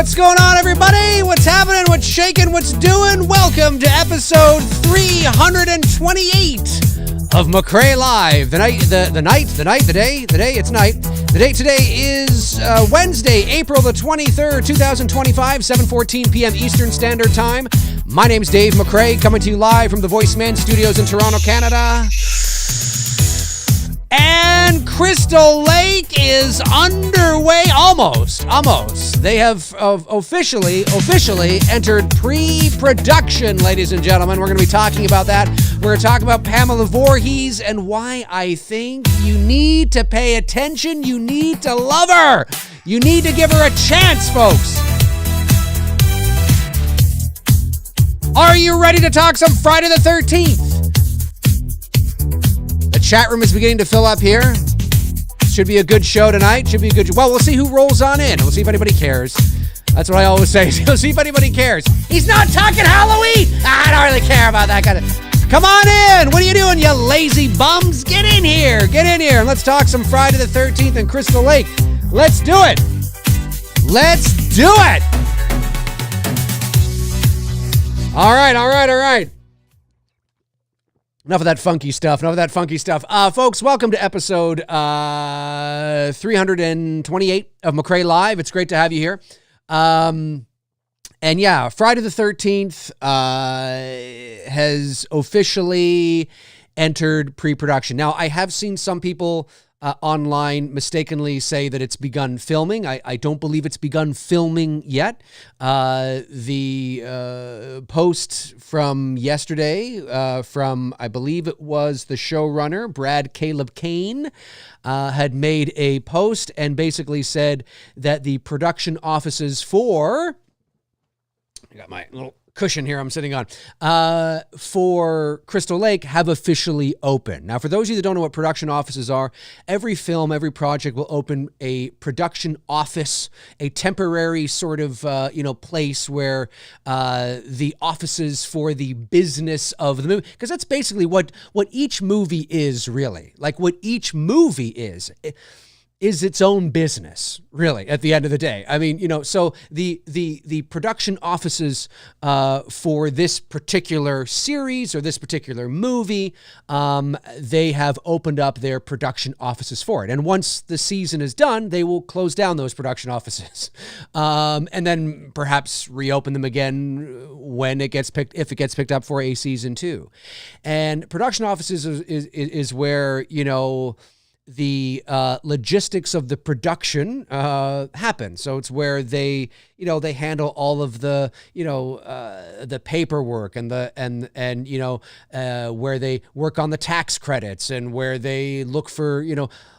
What's going on, everybody? What's happening? What's shaking? What's doing? Welcome to episode 328 of McRae Live. The date today is Wednesday, April the 23rd, 2025, 7:14 p.m. Eastern Standard Time. My name's Dave McRae, coming to you live from the Voice Man Studios in Toronto, Canada. And Crystal Lake is underway, almost. They have officially entered pre-production, ladies and gentlemen. We're going to be talking about that. We're going to talk about Pamela Voorhees and why I think you need to pay attention. You need to love her. You need to give her a chance, folks. Are you ready to talk some Friday the 13th? The chat room is beginning to fill up here. Should be a good show tonight. Well, we'll see who rolls on in. We'll see if anybody cares. That's what I always say. We'll see if anybody cares. He's not talking Halloween. I don't really care about that kind of... Come on in. What are you doing, you lazy bums? Get in here. And let's talk some Friday the 13th in Crystal Lake. Let's do it. All right. Enough of that funky stuff. Folks, welcome to episode 328 of McRae Live. It's great to have you here. And yeah, Friday the 13th has officially entered pre-production. Now, I have seen some people online mistakenly say that it's begun filming. I don't believe it's begun filming yet. The post from yesterday from, I believe it was the showrunner, Brad Caleb Kane, had made a post and basically said that the production offices for... I got my little cushion here I'm sitting on, for Crystal Lake have officially opened. Now, for those of you that don't know what production offices are, every film, every project will open a production office, a temporary sort of, place where the offices for the business of the movie, because that's basically what each movie is, really. Like, what each movie is its own business, really, at the end of the day. I mean, so the production offices for this particular series or this particular movie, they have opened up their production offices for it. And once the season is done, they will close down those production offices and then perhaps reopen them again when if it gets picked up for a season 2. And production offices is where, the logistics of the production happen. So it's where they handle all of the, the paperwork and where they work on the tax credits and where they look for,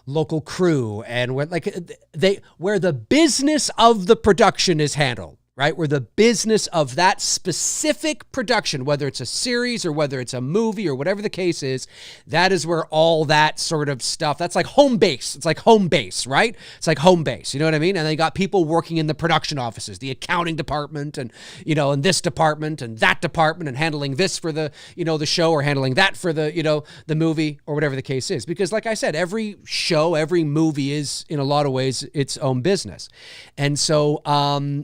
local crew and where the business of the production is handled. Right? Where the business of that specific production, whether it's a series or whether it's a movie or whatever the case is, that is where all that sort of stuff, that's like home base. It's like home base, right? It's like home base. You know what I mean? And they got people working in the production offices, the accounting department and, and this department and that department and handling this for the, the show or handling that for the, the movie or whatever the case is. Because like I said, every show, every movie is in a lot of ways its own business. And so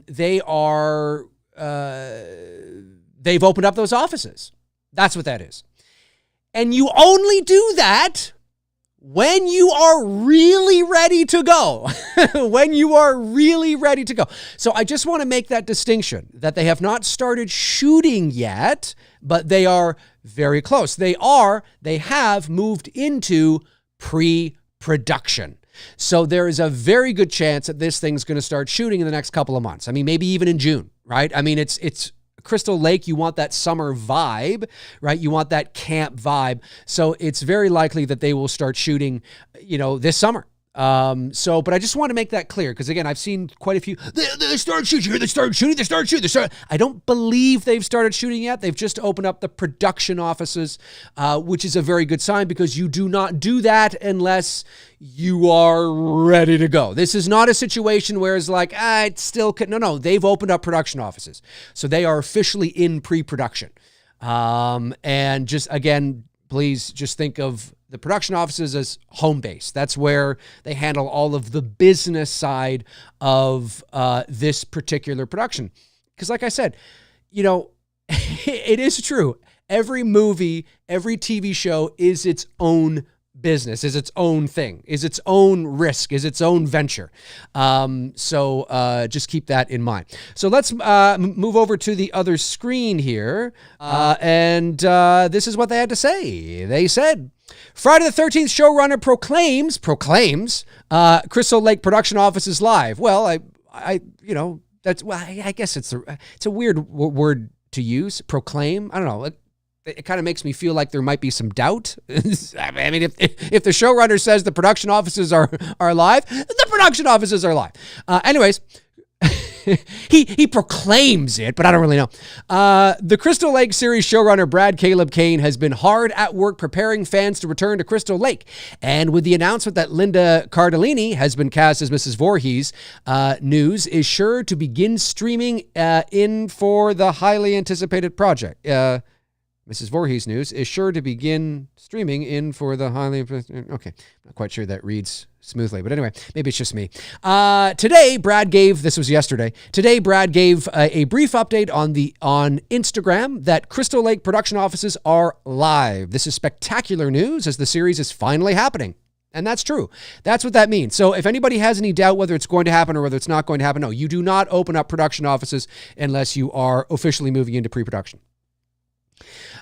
they've opened up those offices. That's what that is. And you only do that when you are really ready to go. So I just want to make that distinction that they have not started shooting yet, but they are very close. They have moved into pre-production. So there is a very good chance that this thing's going to start shooting in the next couple of months. I mean, maybe even in June, right? I mean, it's Crystal Lake. You want that summer vibe, right? You want that camp vibe. So it's very likely that they will start shooting, this summer. But I just want to make that clear because again, I've seen quite a few. They started shooting. I don't believe they've started shooting yet. They've just opened up the production offices, which is a very good sign because you do not do that unless you are ready to go. This is not a situation where it's like, it's still, no, they've opened up production offices. So they are officially in pre-production. And just, again, please just think of the production offices as home base. That's where they handle all of the business side of this particular production. Because like I said, it is true. Every movie, every TV show is its own business, is its own thing, is its own risk, is its own venture. So just keep that in mind. So let's move over to the other screen here. And this is what they had to say. They said, Friday the 13th showrunner proclaims Crystal Lake production office is live. Well, I guess it's a weird word to use. Proclaim. I don't know. It kind of makes me feel like there might be some doubt. I mean, if the showrunner says the production offices are live, the production offices are live. Anyways, he proclaims it, but I don't really know. The Crystal Lake series showrunner Brad Caleb Kane has been hard at work preparing fans to return to Crystal Lake. And with the announcement that Linda Cardellini has been cast as Mrs. Voorhees, news is sure to begin streaming in for the highly anticipated project. Mrs. Voorhees news is sure to begin streaming in for the highly... Okay, not quite sure that reads smoothly, but anyway, maybe it's just me. Today, Brad gave... This was yesterday. Today, Brad gave a brief update on Instagram that Crystal Lake production offices are live. This is spectacular news as the series is finally happening. And that's true. That's what that means. So if anybody has any doubt whether it's going to happen or whether it's not going to happen, no, you do not open up production offices unless you are officially moving into pre-production.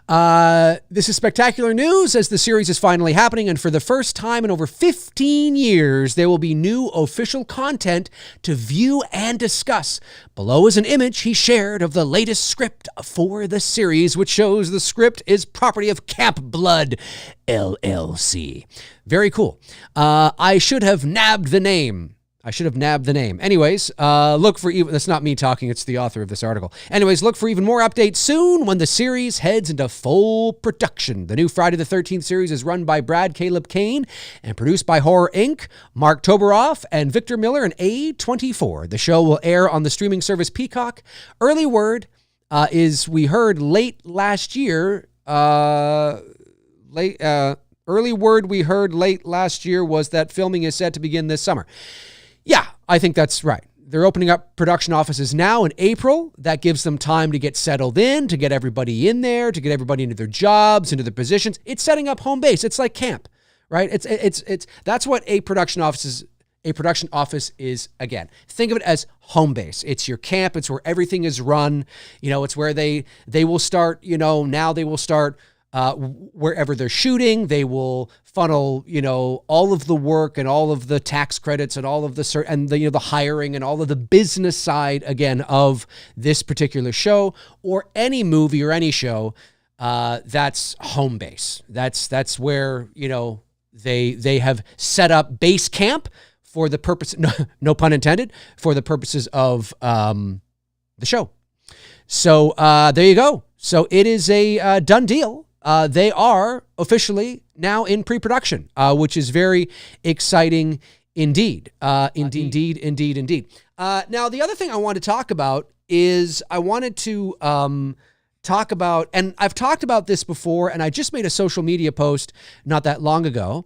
This is spectacular news as the series is finally happening, and for the first time in over 15 years, there will be new official content to view and discuss. Below is an image he shared of the latest script for the series, which shows the script is property of Camp Blood, LLC. Very cool. I should have nabbed the name. Anyways, look for even... That's not me talking. It's the author of this article. Anyways, look for even more updates soon when the series heads into full production. The new Friday the 13th series is run by Brad Caleb Kane and produced by Horror Inc., Mark Toberoff, and Victor Miller and A24. The show will air on the streaming service Peacock. Early word is we heard late last year... Early word we heard late last year was that filming is set to begin this summer. Yeah, I think that's right. They're opening up production offices now in April. That gives them time to get settled in, to get everybody in there, to get everybody into their jobs, into their positions. It's setting up home base. It's like camp, right? It's that's what a production office is, again. Think of it as home base. It's your camp. It's where everything is run. It's where they will start, now they will start wherever they're shooting. They will funnel, all of the work and all of the tax credits and all of the hiring and all of the business side, again, of this particular show or any movie or any show. That's home base. That's where, they have set up base camp for the purpose, no pun intended, for the purposes of the show. So there you go. So it is a done deal. They are officially now in pre-production, which is very exciting indeed. Indeed. Now, the other thing I want to talk about is I wanted to talk about, and I've talked about this before, and I just made a social media post not that long ago,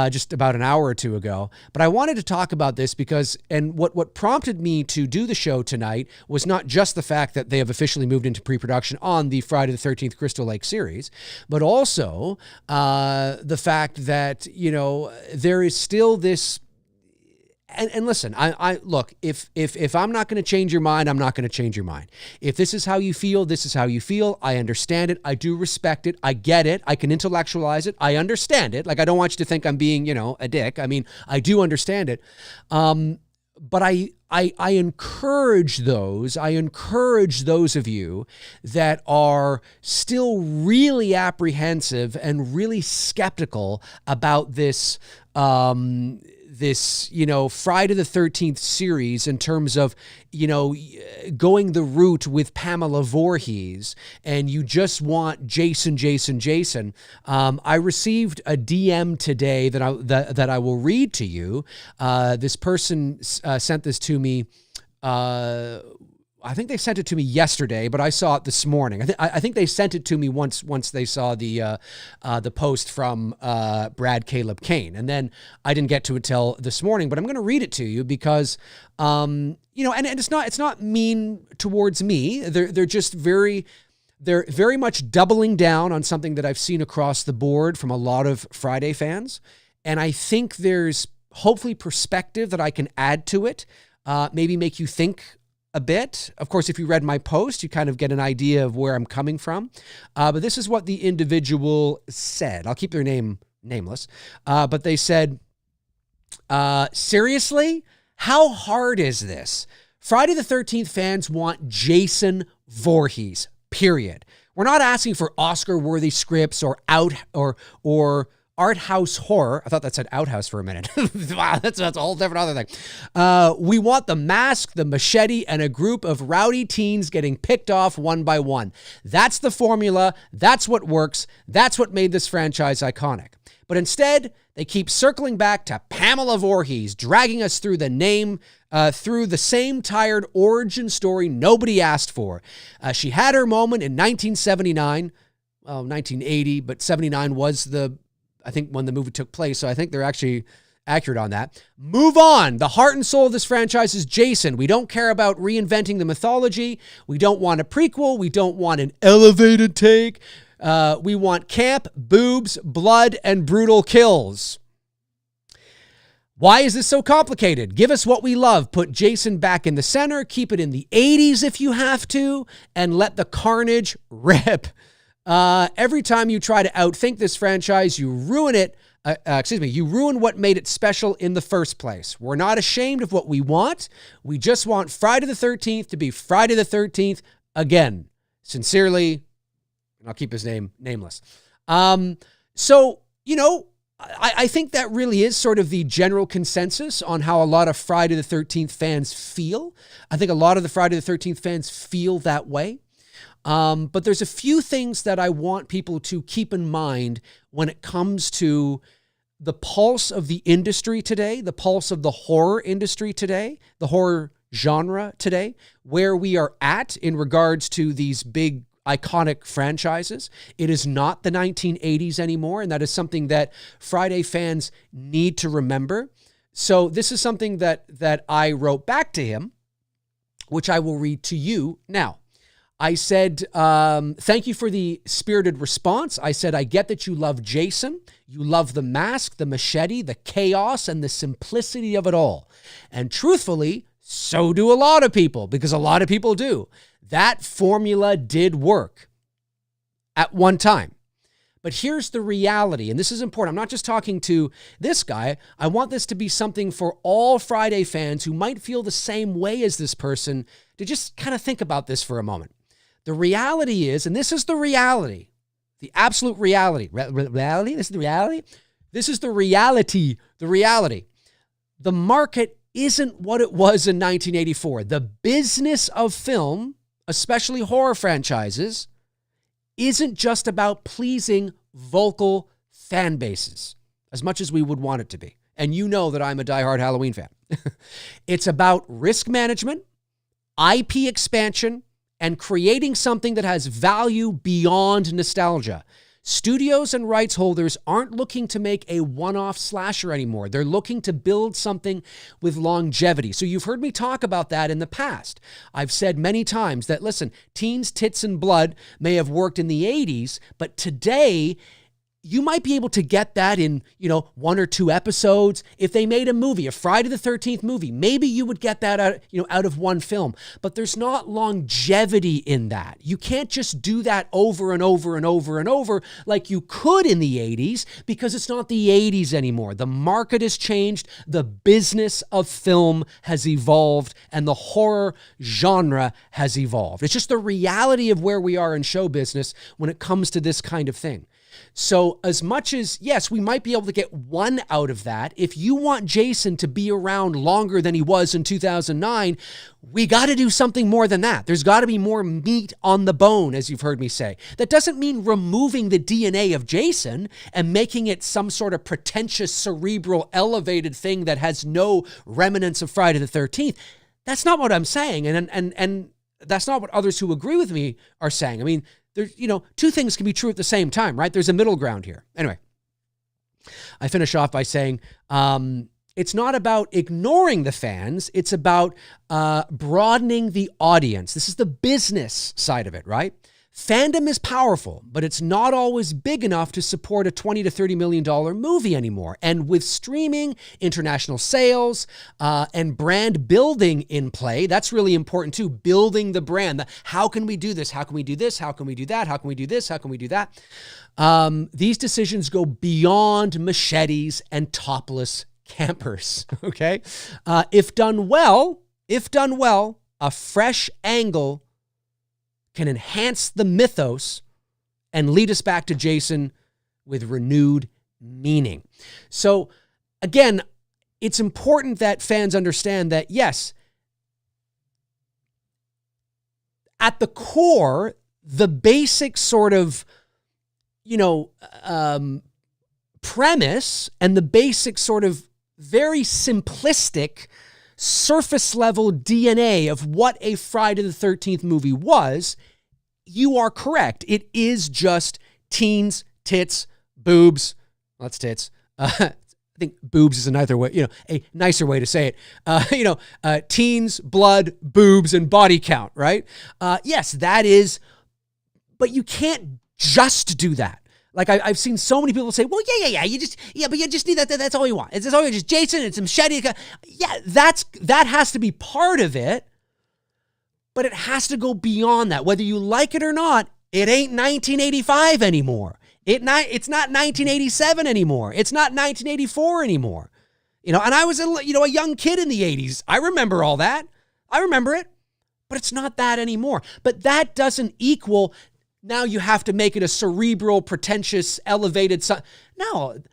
just about an hour or two ago, but I wanted to talk about this because, and what prompted me to do the show tonight was not just the fact that they have officially moved into pre-production on the Friday the 13th Crystal Lake series, but also the fact that, there is still this. And listen, I look, if I'm not going to change your mind, I'm not going to change your mind. If this is how you feel, this is how you feel. I understand it. I do respect it. I get it. I can intellectualize it. I understand it. Like, I don't want you to think I'm being, a dick. I mean, I do understand it. But I encourage those of you that are still really apprehensive and really skeptical about this, Friday the 13th series in terms of, going the route with Pamela Voorhees, and you just want Jason. I received a DM today that I will read to you. This person sent this to me I think they sent it to me yesterday, but I saw it this morning. I think they sent it to me once they saw the post from Brad Caleb Kane, and then I didn't get to it till this morning. But I'm going to read it to you because and it's not mean towards me. They're just very much doubling down on something that I've seen across the board from a lot of Friday fans, and I think there's hopefully perspective that I can add to it, maybe make you think a bit. Of course, if you read my post, you kind of get an idea of where I'm coming from. But this is what the individual said. I'll keep their name nameless. But they said, seriously? How hard is this? Friday the 13th fans want Jason Voorhees, period. We're not asking for Oscar-worthy scripts or art house horror. I thought that said outhouse for a minute. Wow, that's a whole different other thing. We want the mask, the machete, and a group of rowdy teens getting picked off one by one. That's the formula. That's what works. That's what made this franchise iconic. But instead, they keep circling back to Pamela Voorhees, dragging us through through the same tired origin story nobody asked for. She had her moment in 1979, 1980, but 79 was I think when the movie took place, so I think they're actually accurate on that. Move on. The heart and soul of this franchise is Jason. We don't care about reinventing the mythology. We don't want a prequel. We don't want an elevated take. We want camp, boobs, blood, and brutal kills. Why is this so complicated? Give us what we love. Put Jason back in the center. Keep it in the 80s if you have to, and let the carnage rip. Every time you try to outthink this franchise, you ruin it. You ruin what made it special in the first place. We're not ashamed of what we want. We just want Friday the 13th to be Friday the 13th again. Sincerely, and I'll keep his name nameless. I think that really is sort of the general consensus on how a lot of Friday the 13th fans feel. I think a lot of the Friday the 13th fans feel that way. But there's a few things that I want people to keep in mind when it comes to the pulse of the industry today, the pulse of the horror industry today, the horror genre today, where we are at in regards to these big iconic franchises. It is not the 1980s anymore, and that is something that Friday fans need to remember. So this is something that I wrote back to him, which I will read to you now. I said, thank you for the spirited response. I said, I get that you love Jason. You love the mask, the machete, the chaos, and the simplicity of it all. And truthfully, so do a lot of people, because a lot of people do. That formula did work at one time. But here's the reality, and this is important. I'm not just talking to this guy. I want this to be something for all Friday fans who might feel the same way as this person to just kind of think about this for a moment. The reality is, and this is the reality, the absolute reality. Reality? This is the reality? This is the reality. The reality. The market isn't what it was in 1984. The business of film, especially horror franchises, isn't just about pleasing vocal fan bases, as much as we would want it to be. And you know that I'm a diehard Halloween fan. It's about risk management, IP expansion, and creating something that has value beyond nostalgia. Studios and rights holders aren't looking to make a one-off slasher anymore. They're looking to build something with longevity. So you've heard me talk about that in the past. I've said many times that, listen, Teens, Tits, and Blood may have worked in the 80s, but today you might be able to get that in, one or two episodes. If they made a movie, a Friday the 13th movie, maybe you would get that out of one film. But there's not longevity in that. You can't just do that over and over and over and over like you could in the 80s, because it's not the 80s anymore. The market has changed. The business of film has evolved, and the horror genre has evolved. It's just the reality of where we are in show business when it comes to this kind of thing. So as much as, yes, we might be able to get one out of that, if you want Jason to be around longer than he was in 2009, we got to do something more than that. There's got to be more meat on the bone, as you've heard me say. That doesn't mean removing the DNA of Jason and making it some sort of pretentious, cerebral, elevated thing that has no remnants of Friday the 13th. That's not what I'm saying. And that's not what others who agree with me are saying. I mean, there's, two things can be true at the same time, right? There's a middle ground here. Anyway, I finish off by saying, it's not about ignoring the fans. It's about broadening the audience. This is the business side of it, right? Fandom is powerful, but it's not always big enough to support a $20 to $30 million movie anymore. And with streaming, international sales, and brand building in play, that's really important too. Building the brand. How can we do this? How can we do this? How can we do that? How can we do this? How can we do that? These decisions go beyond machetes and topless campers, okay? If done well, a fresh angle can enhance the mythos and lead us back to Jason with renewed meaning. So again, it's important that fans understand that, yes, at the core, the basic sort of, premise and the basic sort of very simplistic surface level DNA of what a Friday the 13th movie was, you are correct. It is just teens, tits, boobs. Well, that's tits. I think boobs is a nicer way to say it. Teens, blood, boobs, and body count, right? Yes, that is, but you can't just do that. Like I've seen so many people say, well, yeah, but you just need that. That's all you want. It's all just Jason and some machete. Yeah, that has to be part of it, but it has to go beyond that. Whether you like it or not, it ain't 1985 anymore. It's not 1987 anymore. It's not 1984 anymore. And I was a young kid in the 80s. I remember all that. I remember it, but it's not that anymore. But that doesn't equal. Now you have to make it a cerebral, pretentious, elevated. No,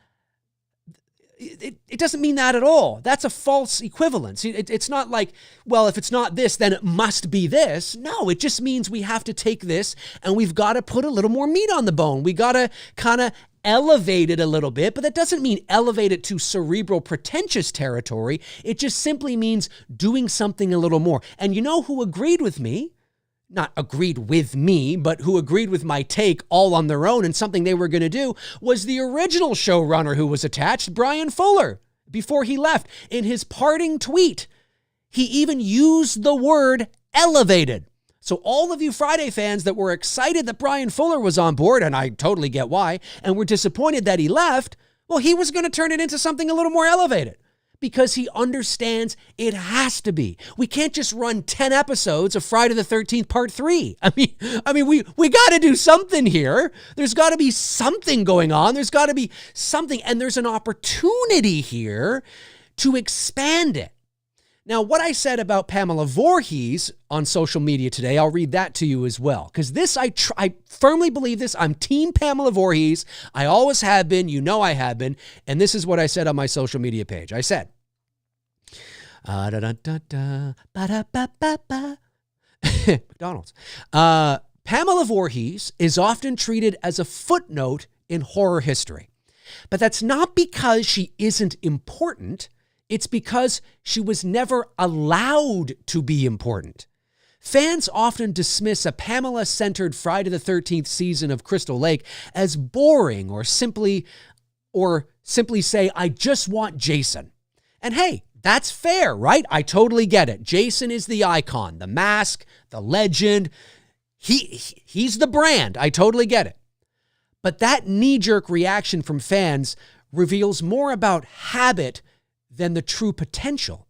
it doesn't mean that at all. That's a false equivalence. It's not like, well, if it's not this, then it must be this. No, it just means we have to take this and we've got to put a little more meat on the bone. We got to kind of elevate it a little bit, but that doesn't mean elevate it to cerebral, pretentious territory. It just simply means doing something a little more. And you know who agreed with me? Not agreed with me, but who agreed with my take all on their own and something they were going to do was the original showrunner who was attached, Brian Fuller, before he left. In his parting tweet, he even used the word elevated. So all of you Friday fans that were excited that Brian Fuller was on board, and I totally get why, and were disappointed that he left, well, he was going to turn it into something a little more elevated. Because he understands it has to be. We can't just run 10 episodes of Friday the 13th Part 3. I mean, we got to do something here. There's got to be something going on. There's got to be something. And there's an opportunity here to expand it. Now, what I said about Pamela Voorhees on social media today, I'll read that to you as well. Because this, I firmly believe this. I'm Team Pamela Voorhees. I always have been. You know I have been. And this is what I said on my social media page. I said, McDonald's. Pamela Voorhees is often treated as a footnote in horror history. But that's not because she isn't important. It's because she was never allowed to be important. Fans often dismiss a Pamela-centered Friday the 13th season of Crystal Lake as boring or simply say, I just want Jason. And hey, that's fair, right? I totally get it. Jason is the icon, the mask, the legend. He's the brand. I totally get it. But that knee-jerk reaction from fans reveals more about habit than the true potential.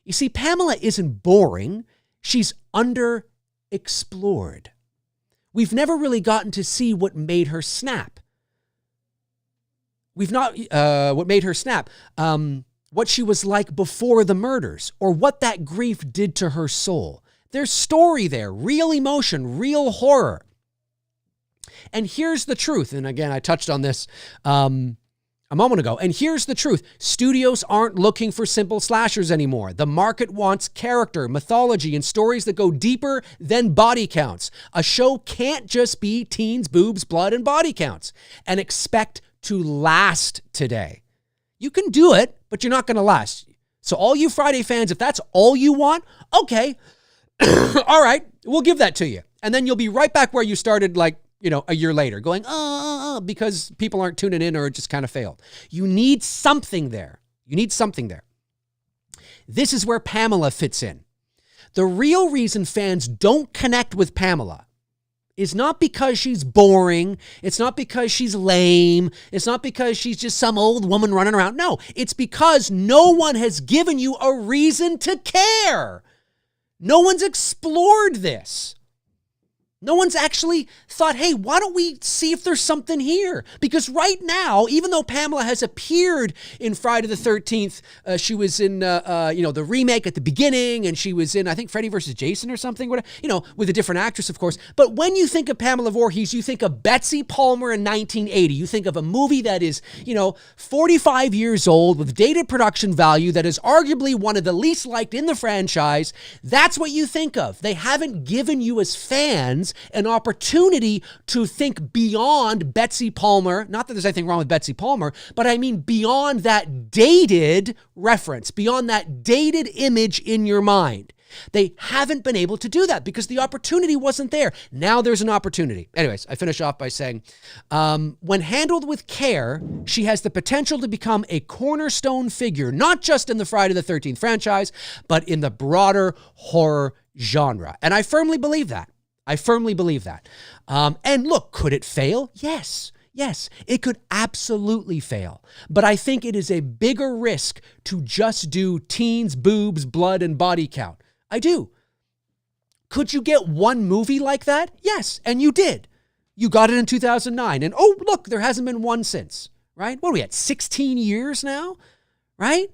You see, Pamela isn't boring. She's underexplored. We've never really gotten to see what made her snap. What she was like before the murders, or what that grief did to her soul. There's story there, real emotion, real horror. And here's the truth. And again, I touched on this a moment ago. And here's the truth. Studios aren't looking for simple slashers anymore. The market wants character, mythology, and stories that go deeper than body counts. A show can't just be teens, boobs, blood, and body counts and expect to last today. You can do it, but you're not going to last. So all you Friday fans, if that's all you want, okay, All right, we'll give that to you. And then you'll be right back where you started, like, a year later, going, because people aren't tuning in or it just kind of failed. You need something there. This is where Pamela fits in. The real reason fans don't connect with Pamela is not because she's boring. It's not because she's lame. It's not because she's just some old woman running around. No, it's because no one has given you a reason to care. No one's explored this. No one's actually thought, hey, why don't we see if there's something here? Because right now, even though Pamela has appeared in Friday the 13th, she was in, the remake at the beginning, and she was in, I think, Freddy versus Jason or something, with a different actress, of course. But when you think of Pamela Voorhees, you think of Betsy Palmer in 1980. You think of a movie that is, 45 years old with dated production value that is arguably one of the least liked in the franchise. That's what you think of. They haven't given you as fans an opportunity to think beyond Betsy Palmer. Not that there's anything wrong with Betsy Palmer, but I mean beyond that dated reference, beyond that dated image in your mind. They haven't been able to do that because the opportunity wasn't there. Now there's an opportunity. Anyways, I finish off by saying, when handled with care, she has the potential to become a cornerstone figure, not just in the Friday the 13th franchise, but in the broader horror genre. And I firmly believe that. And look, could it fail? Yes, it could absolutely fail. But I think it is a bigger risk to just do teens, boobs, blood, and body count. I do. Could you get one movie like that? Yes, and you did. You got it in 2009. And oh, look, there hasn't been one since, right? What are we at, 16 years now, right?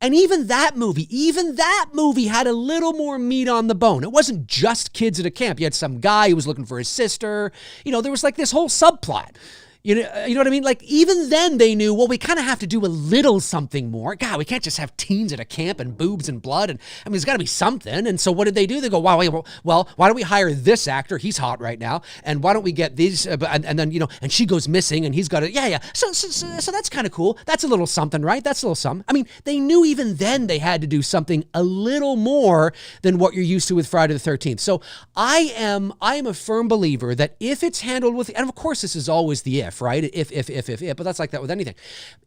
And even that movie had a little more meat on the bone. It wasn't just kids at a camp. You had some guy who was looking for his sister. There was like this whole subplot. You know what I mean? Like, even then they knew, well, we kind of have to do a little something more. God, we can't just have teens at a camp and boobs and blood. And I mean, there's got to be something. And so what did they do? They go, wow, well, why don't we hire this actor? He's hot right now. And why don't we get these? And then, and she goes missing and he's got it. Yeah. So that's kind of cool. That's a little something, right? That's a little something. I mean, they knew even then they had to do something a little more than what you're used to with Friday the 13th. So I am a firm believer that if it's handled with, and of course this is always the if, right? If, but that's like that with anything.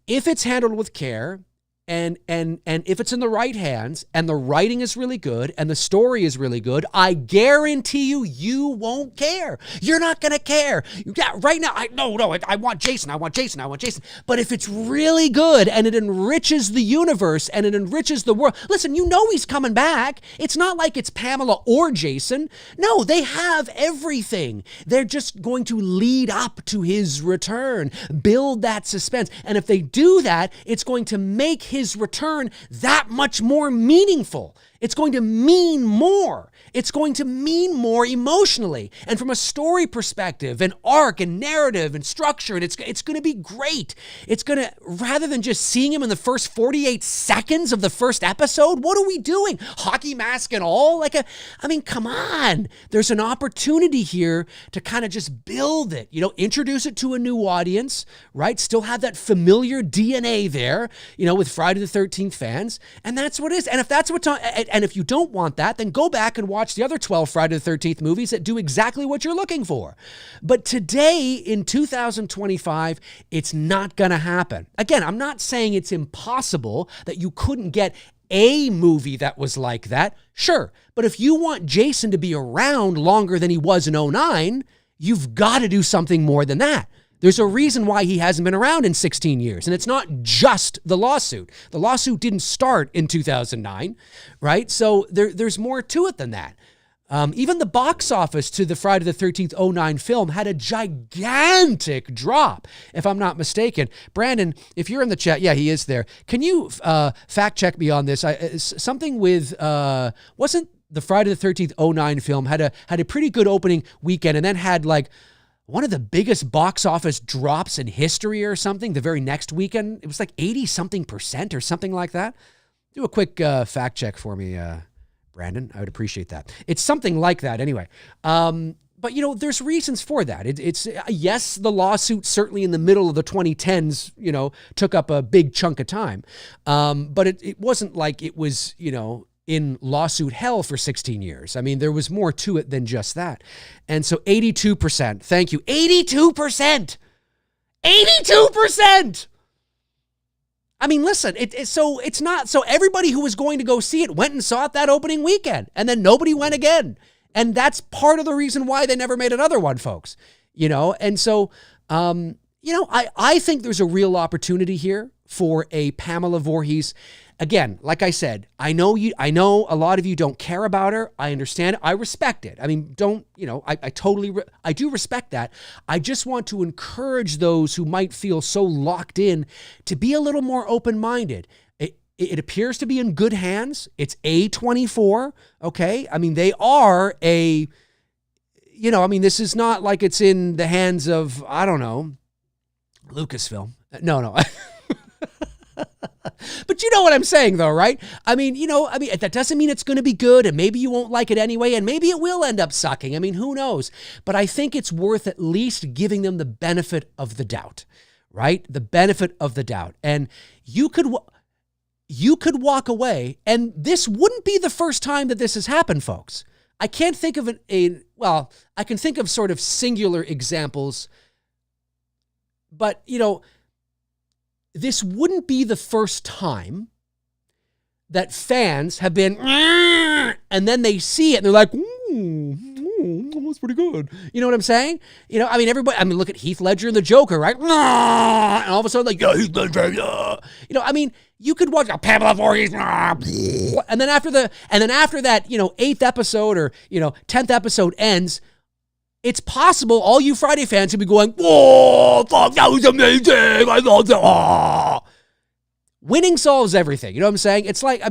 If it's handled with care and if it's in the right hands and the writing is really good and the story is really good, I guarantee you won't care. You're not going to care. Yeah, right now, I want Jason. But if it's really good and it enriches the universe and it enriches the world, listen, he's coming back. It's not like it's Pamela or Jason. No, they have everything. They're just going to lead up to his return, build that suspense. And if they do that, it's going to make his return that much more meaningful. It's going to mean more. It's going to mean more emotionally and from a story perspective and arc and narrative and structure. And it's going to be great. It's going to, rather than just seeing him in the first 48 seconds of the first episode, what are we doing? Hockey mask and all? Come on. There's an opportunity here to kind of just build it, introduce it to a new audience, right? Still have that familiar DNA there, with Friday the 13th fans. And that's what it is. And if that's what's on, and if you don't want that, then go back and watch the other 12 Friday the 13th movies that do exactly what you're looking for. But today, in 2025, it's not going to happen. Again, I'm not saying it's impossible that you couldn't get a movie that was like that. Sure. But if you want Jason to be around longer than he was in 2009, you've got to do something more than that. There's a reason why he hasn't been around in 16 years. And it's not just the lawsuit. The lawsuit didn't start in 2009, right? So there's more to it than that. Even the box office to the Friday the 13th 2009 film had a gigantic drop, if I'm not mistaken. Brandon, if you're in the chat, yeah, he is there. Can you fact check me on this? Something with, wasn't the Friday the 13th 2009 film had a pretty good opening weekend and then had like one of the biggest box office drops in history or something the very next weekend? It was like 80-something% or something like that. Do a quick fact check for me, Brandon. I would appreciate that. It's something like that anyway. But, there's reasons for that. It's yes, the lawsuit certainly in the middle of the 2010s, took up a big chunk of time. But it wasn't like it was, in lawsuit hell for 16 years. I mean, there was more to it than just that. And so 82%, thank you, 82%. 82%. I mean, listen, it's not, so everybody who was going to go see it went and saw it that opening weekend, and then nobody went again. And that's part of the reason why they never made another one, folks. And so, I think there's a real opportunity here for a Pamela Voorhees. Again, like I said, I know a lot of you don't care about her. I understand it. I respect it. I mean, I do respect that. I just want to encourage those who might feel so locked in to be a little more open-minded. It appears to be in good hands. It's A24, okay? I mean, they are this is not like it's in the hands of, I don't know, Lucasfilm. No. But you know what I'm saying, though, right? I mean, that doesn't mean it's going to be good, and maybe you won't like it anyway, and maybe it will end up sucking. I mean, who knows? But I think it's worth at least giving them the benefit of the doubt, right? The benefit of the doubt. And you could walk away, and this wouldn't be the first time that this has happened, folks. I can't think of I can think of sort of singular examples, but, this wouldn't be the first time that fans have been, and then they see it and they're like, that's pretty good. You know what I'm saying? Everybody, look at Heath Ledger and the Joker, right? And all of a sudden, like, yeah, Heath Ledger, yeah. You could watch Pamela Voorhees, and then after that, 8th episode or, 10th episode ends, it's possible all you Friday fans will be going, whoa, fuck, that was amazing. I loved it. Oh. Winning solves everything. You know what I'm saying? It's like,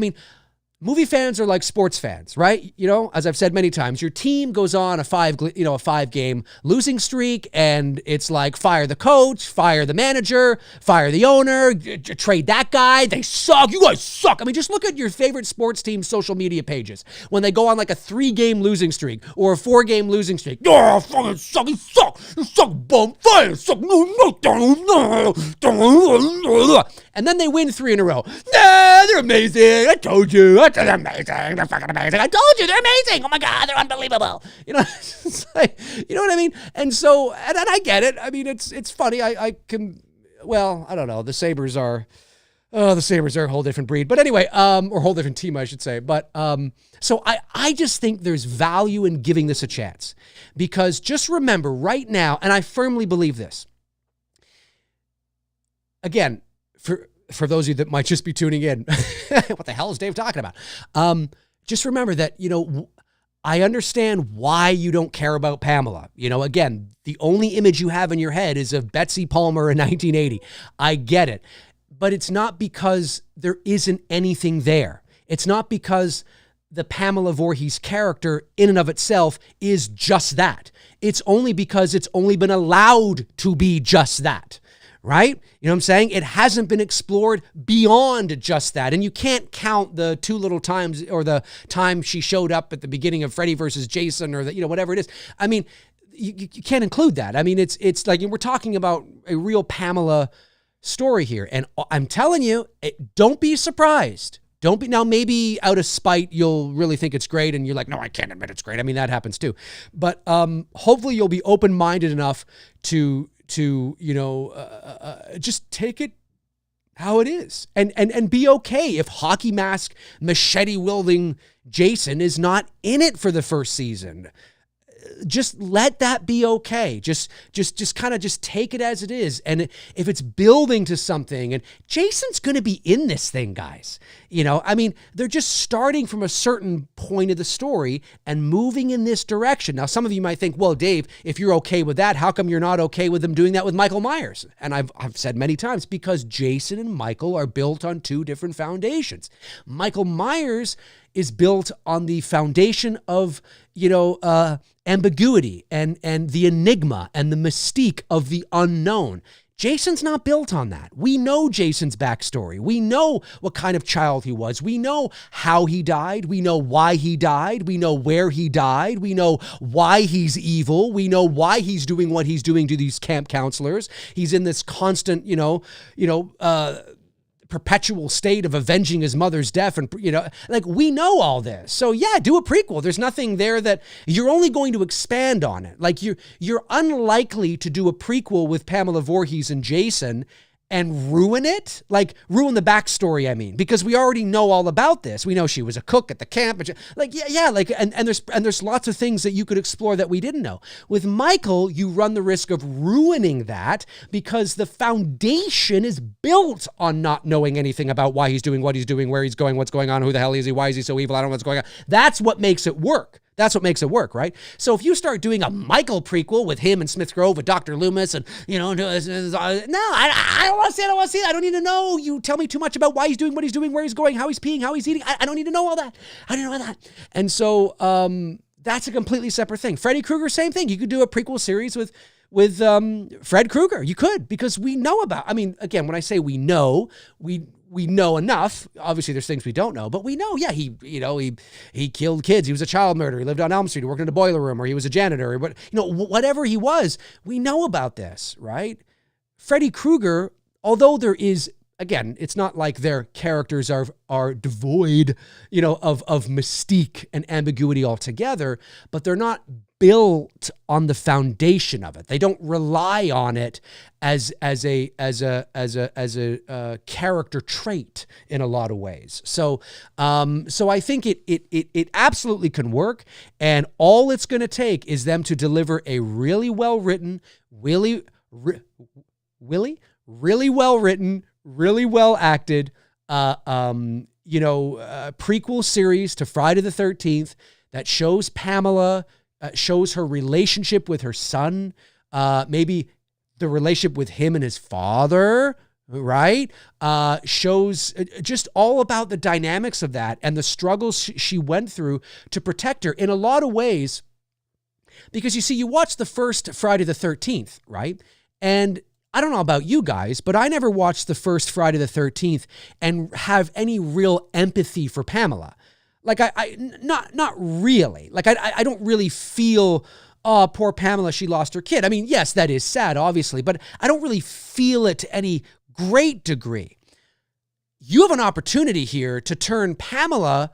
movie fans are like sports fans, right? As I've said many times, your team goes on a 5-game losing streak, and it's like fire the coach, fire the manager, fire the owner, trade that guy. They suck. You guys suck. Just look at your favorite sports team's social media pages when they go on like a 3-game losing streak or a 4-game losing streak. Oh, fucking suck. You suck, bum, fire, suck. And then they win 3 in a row. Nah, they're amazing. I told you. They're amazing. They're fucking amazing. I told you, they're amazing. Oh my God, they're unbelievable. It's like, you know what I mean? And so, and I get it. It's funny. I don't know. The Sabres are a whole different breed. But anyway, or whole different team, I should say. But so I just think there's value in giving this a chance. Because just remember right now, and I firmly believe this, again, for those of you that might just be tuning in, what the hell is Dave talking about? Just remember that, I understand why you don't care about Pamela. Again, the only image you have in your head is of Betsy Palmer in 1980. I get it. But it's not because there isn't anything there. It's not because the Pamela Voorhees character in and of itself is just that. It's only because it's only been allowed to be just that. Right? You know what I'm saying? It hasn't been explored beyond just that. And you can't count the 2 little times or the time she showed up at the beginning of Freddy versus Jason or whatever it is. You can't include that. It's like we're talking about a real Pamela story here. And I'm telling you, don't be surprised. Now, maybe out of spite, you'll really think it's great and you're like, no, I can't admit it's great. That happens too. But hopefully you'll be open-minded enough to just take it how it is and be okay if hockey mask machete wielding Jason is not in it for the first season. Just let that be okay. Just kind of just take it as it is. And if it's building to something, and Jason's going to be in this thing, guys, they're just starting from a certain point of the story and moving in this direction. Now, some of you might think, well, Dave, if you're okay with that, how come you're not okay with them doing that with Michael Myers? And I've said many times, because Jason and Michael are built on 2 different foundations. Michael Myers is built on the foundation of, ambiguity and the enigma and the mystique of the unknown. Jason's not built on that. We know Jason's backstory. We know what kind of child he was. We know how he died. We know why he died. We know where he died. We know why he's evil. We know why he's doing what he's doing to these camp counselors. He's in this constant, perpetual state of avenging his mother's death. And, like, we know all this. So yeah, do a prequel. There's nothing there that you're only going to expand on it. Like you're unlikely to do a prequel with Pamela Voorhees and Jason and ruin it, like ruin the backstory, I mean, because we already know all about this. We know she was a cook at the camp. And there's lots of things that you could explore that we didn't know. With Michael, you run the risk of ruining that because the foundation is built on not knowing anything about why he's doing what he's doing, where he's going, what's going on, who the hell is he, why is he so evil, I don't know what's going on. That's what makes it work. That's what makes it work, right? So if you start doing a Michael prequel with him and Smith Grove with Dr. Loomis and, no, I don't want to see it. I don't want to see it. I don't need to know. You tell me too much about why he's doing what he's doing, where he's going, how he's peeing, how he's eating. I don't need to know all that. I don't know all that. And so that's a completely separate thing. Freddy Krueger, same thing. You could do a prequel series with Fred Krueger. You could, because we know about, I mean, again, when I say we know enough. Obviously, there's things we don't know, but we know, yeah, he killed kids. He was a child murderer. He lived on Elm Street. He worked in a boiler room, or he was a janitor, or whatever he was. We know about this, right? Freddy Krueger, although there is, again, it's not like their characters are devoid, of mystique and ambiguity altogether, but they're not built on the foundation of it. They don't rely on it as a character trait in a lot of ways. So I think it absolutely can work, and all it's going to take is them to deliver a really well written, really well written, really well acted, prequel series to Friday the 13th that shows Pamela, shows her relationship with her son, maybe the relationship with him and his father, right? Shows just all about the dynamics of that and the struggles she went through to protect her in a lot of ways. Because you see, you watch the first Friday the 13th, right? And I don't know about you guys, but I never watched the first Friday the 13th and have any real empathy for Pamela. Like not really. Like I don't really feel, oh, poor Pamela, she lost her kid. I mean, yes, that is sad, obviously, but I don't really feel it to any great degree. You have an opportunity here to turn Pamela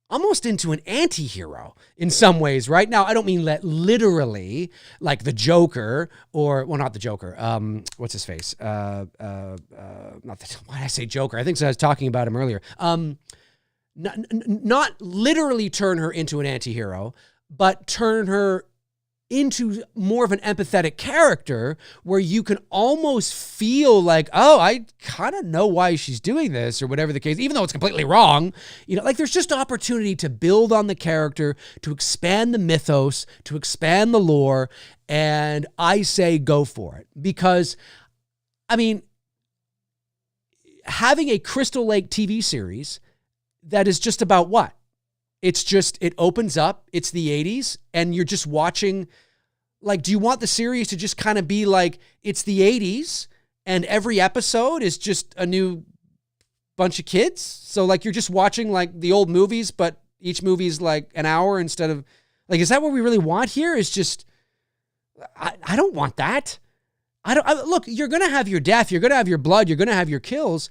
almost into an anti-hero in some ways, right? Now, I don't mean that literally, like the Joker, or, well, not the Joker. What's his face? Why did I say Joker? I think so. I was talking about him earlier. Not literally turn her into an anti-hero, but turn her into more of an empathetic character where you can almost feel like, oh, I kind of know why she's doing this, or whatever the case, even though it's completely wrong. Like there's just opportunity to build on the character, to expand the mythos, to expand the lore. And I say go for it, because I mean, having a Crystal Lake TV series that is just about what? It opens up, it's the 80s, and you're just watching, like, do you want the series to just kind of be like, it's the 80s, and every episode is just a new bunch of kids? So, like, you're just watching, like, the old movies, but each movie's, like, an hour instead of, like, is that what we really want here? Is just, I don't want that. Look, you're going to have your death, you're going to have your blood, you're going to have your kills,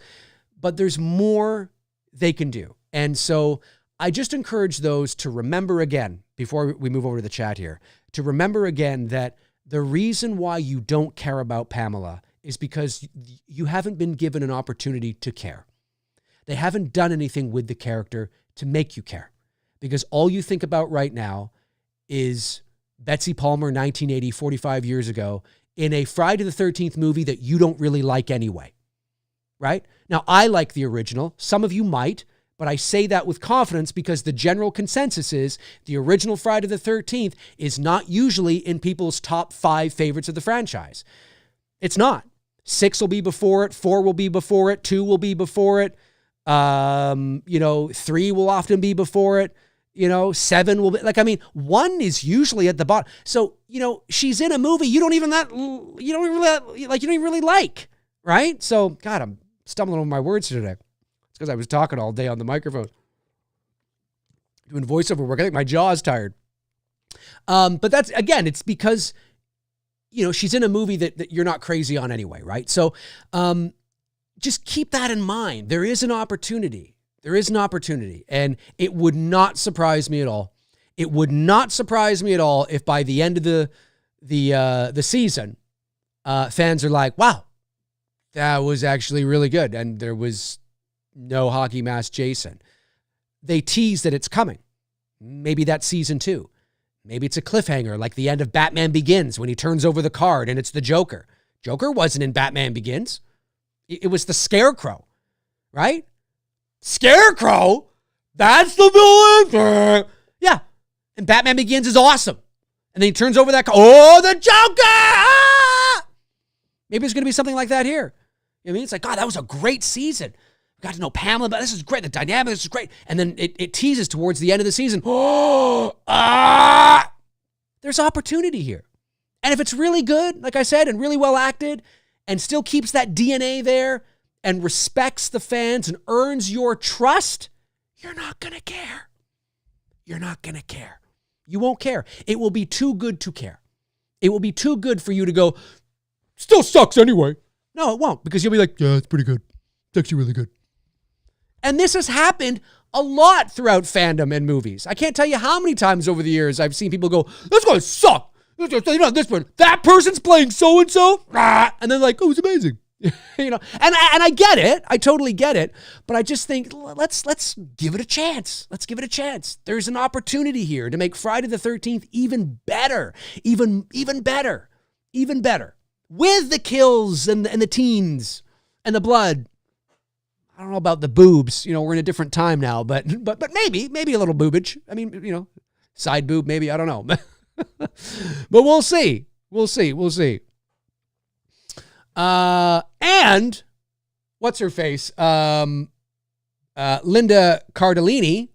but there's more they can do. And so I just encourage those to remember again, before we move over to the chat here, to remember again that the reason why you don't care about Pamela is because you haven't been given an opportunity to care. They haven't done anything with the character to make you care, because all you think about right now is Betsy Palmer, 1980, 45 years ago, in a Friday the 13th movie that you don't really like anyway, right? Now, I like the original. Some of you might. But I say that with confidence because the general consensus is the original Friday the 13th is not usually in people's top 5 favorites of the franchise. It's not. 6 will be before it. 4 will be before it. 2 will be before it. 3 will often be before it. 7 will be, like, I mean, 1 is usually at the bottom. So, she's in a movie you don't even really like, right? So, God, I'm stumbling over my words today. Because I was talking all day on the microphone, doing voiceover work. I think my jaw is tired. But that's, again, it's because, she's in a movie that you're not crazy on anyway, right? So just keep that in mind. There is an opportunity. There is an opportunity. And it would not surprise me at all. It would not surprise me at all if by the end of the season, fans are like, wow, that was actually really good. And there was no hockey mask Jason. They tease that it's coming. Maybe that's season 2. Maybe it's a cliffhanger like the end of Batman Begins when he turns over the card and it's the Joker. Joker wasn't in Batman Begins. It was the Scarecrow, right? Scarecrow? That's the villain? Yeah. And Batman Begins is awesome. And then he turns over that card. Oh, the Joker! Ah! Maybe it's going to be something like that here. You know what I mean? It's like, God, that was a great season. Got to know Pamela, but this is great. The dynamic, this is great. And then it teases towards the end of the season. Oh, there's opportunity here. And if it's really good, like I said, and really well acted, and still keeps that DNA there, and respects the fans and earns your trust, you're not going to care. You're not going to care. You won't care. It will be too good to care. It will be too good for you to go, still sucks anyway. No, it won't, because you'll be like, yeah, it's pretty good. It's actually really good. And this has happened a lot throughout fandom and movies. I can't tell you how many times over the years I've seen people go, "This gonna suck. You know, this one, that person's playing so-and-so." And then like, "Oh, it's amazing." You know, and I get it. I totally get it. But I just think, let's give it a chance. Let's give it a chance. There's an opportunity here to make Friday the 13th even better. Even better. Even better. With the kills and the teens and the blood. I don't know about the boobs. You know, we're in a different time now, but maybe a little boobage. I mean, you know, side boob, maybe. I don't know. But we'll see. We'll see. And what's her face? Linda Cardellini.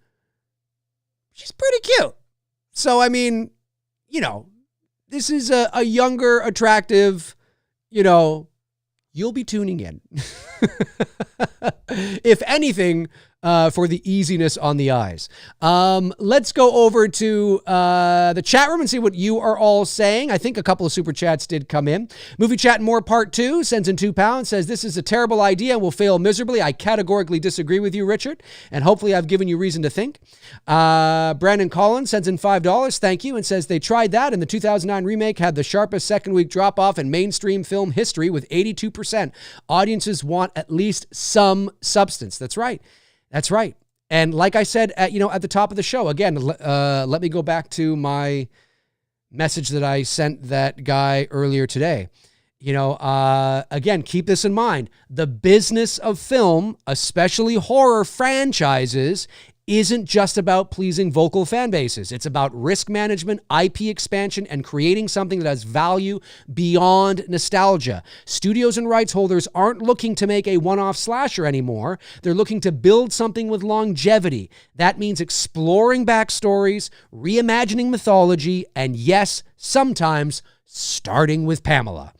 She's pretty cute. So, I mean, you know, this is a younger, attractive, you know, you'll be tuning in. If anything, for the easiness on the eyes. Let's go over to the chat room and see what you are all saying. I think a couple of super chats did come in. Movie Chat and More Part 2 sends in £2, says, "This is a terrible idea and will fail miserably. I categorically disagree with you, Richard, and hopefully I've given you reason to think." Brandon Collins sends in $5. Thank you, and says, "They tried that, and the 2009 remake had the sharpest second-week drop-off in mainstream film history with 82%. Audiences want at least some substance." That's right. That's right. And like I said, at the top of the show, again, let me go back to my message that I sent that guy earlier today. Again, keep this in mind. The business of film, especially horror franchises, isn't just about pleasing vocal fan bases. It's about risk management, IP expansion, and creating something that has value beyond nostalgia. Studios and rights holders aren't looking to make a one-off slasher anymore. They're looking to build something with longevity. That means exploring backstories, reimagining mythology, and yes, sometimes starting with Pamela.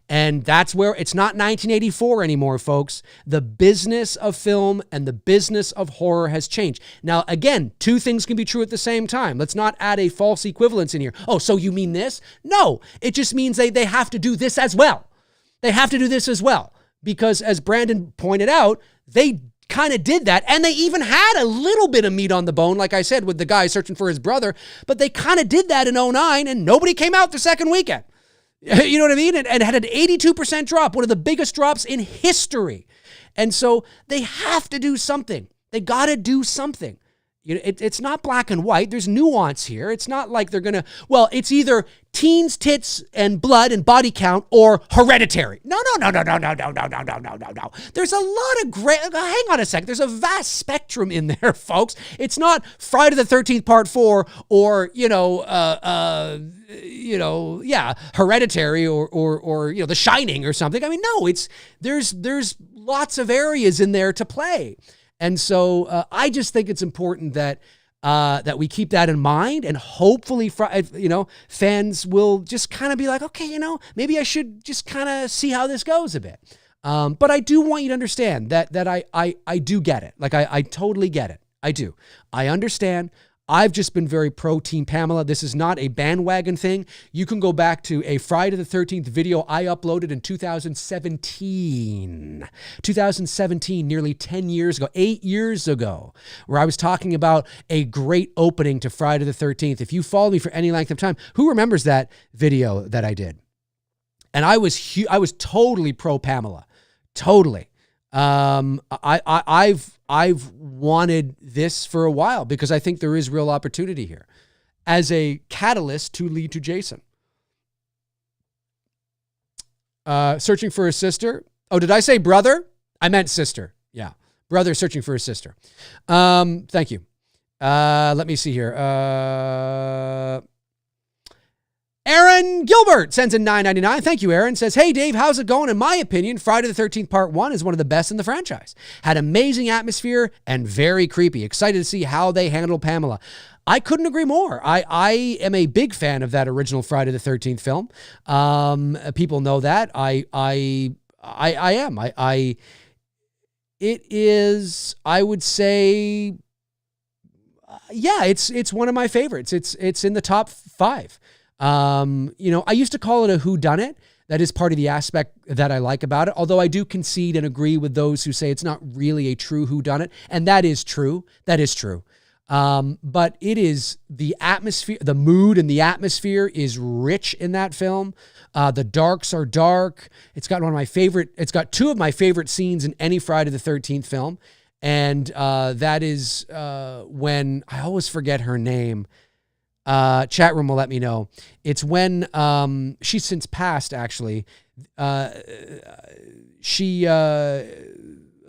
And that's where it's not 1984 anymore, folks. The business of film and the business of horror has changed. Now, again, two things can be true at the same time. Let's not add a false equivalence in here. Oh, so you mean this? No, it just means they have to do this as well. They have to do this as well. Because as Brandon pointed out, they kind of did that. And they even had a little bit of meat on the bone, like I said, with the guy searching for his brother. But they kind of did that in 2009 and nobody came out the second weekend. You know what I mean? And had an 82% drop, one of the biggest drops in history. And so they have to do something. They got to do something. It's not black and white. There's nuance here. It's not like they're going to, it's either teens, tits, and blood and body count or Hereditary. No. There's a lot of gray. Hang on a second. There's a vast spectrum in there, folks. It's not Friday the 13th Part 4 or, Hereditary or The Shining or something. I mean, no, there's lots of areas in there to play. And so I just think it's important that we keep that in mind, and hopefully, fans will just kind of be like, okay, maybe I should just kind of see how this goes a bit. But I do want you to understand that I do get it. Like I totally get it. I do. I understand. I've just been very pro Team Pamela. This is not a bandwagon thing. You can go back to a Friday the 13th video I uploaded in 2017. 2017, nearly 10 years ago, 8 years ago, where I was talking about a great opening to Friday the 13th. If you follow me for any length of time, who remembers that video that I did? And I was totally pro Pamela. Totally. I've wanted this for a while because I think there is real opportunity here as a catalyst to lead to Jason. Searching for a sister. Oh, did I say brother? I meant sister. Yeah. Brother searching for a sister. Thank you. Let me see here. Aaron Gilbert sends in $9.99. Thank you, Aaron. Says, hey, Dave, how's it going? In my opinion, Friday the 13th Part 1 is one of the best in the franchise. Had amazing atmosphere and very creepy. Excited to see how they handle Pamela. I couldn't agree more. I am a big fan of that original Friday the 13th film. People know that. I am. It is, I would say, yeah, it's one of my favorites. It's in the top 5. I used to call it a whodunit. That is part of the aspect that I like about it. Although I do concede and agree with those who say it's not really a true whodunit. And that is true. That is true. But it is the atmosphere, the mood and the atmosphere is rich in that film. The darks are dark. It's got two of my favorite scenes in any Friday the 13th film. And, that is, when I always forget her name. Chat room will let me know. It's when she's since passed, actually. She the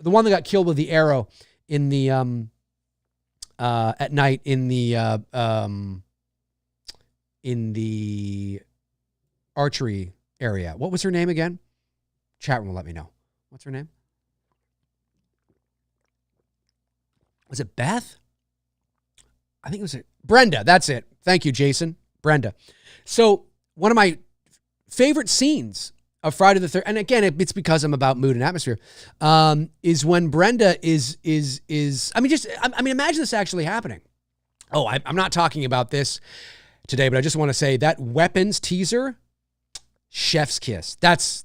one that got killed with the arrow in the at night in the archery area. What was her name again? Chat room will let me know. What's her name? Was it Beth? I think it was Brenda. That's it. Thank you, Jason. Brenda. So one of my favorite scenes of Friday the 13th, and again, it's because I'm about mood and atmosphere, is when Brenda is imagine this actually happening. Oh, I'm not talking about this today, but I just want to say that weapons teaser, chef's kiss. That's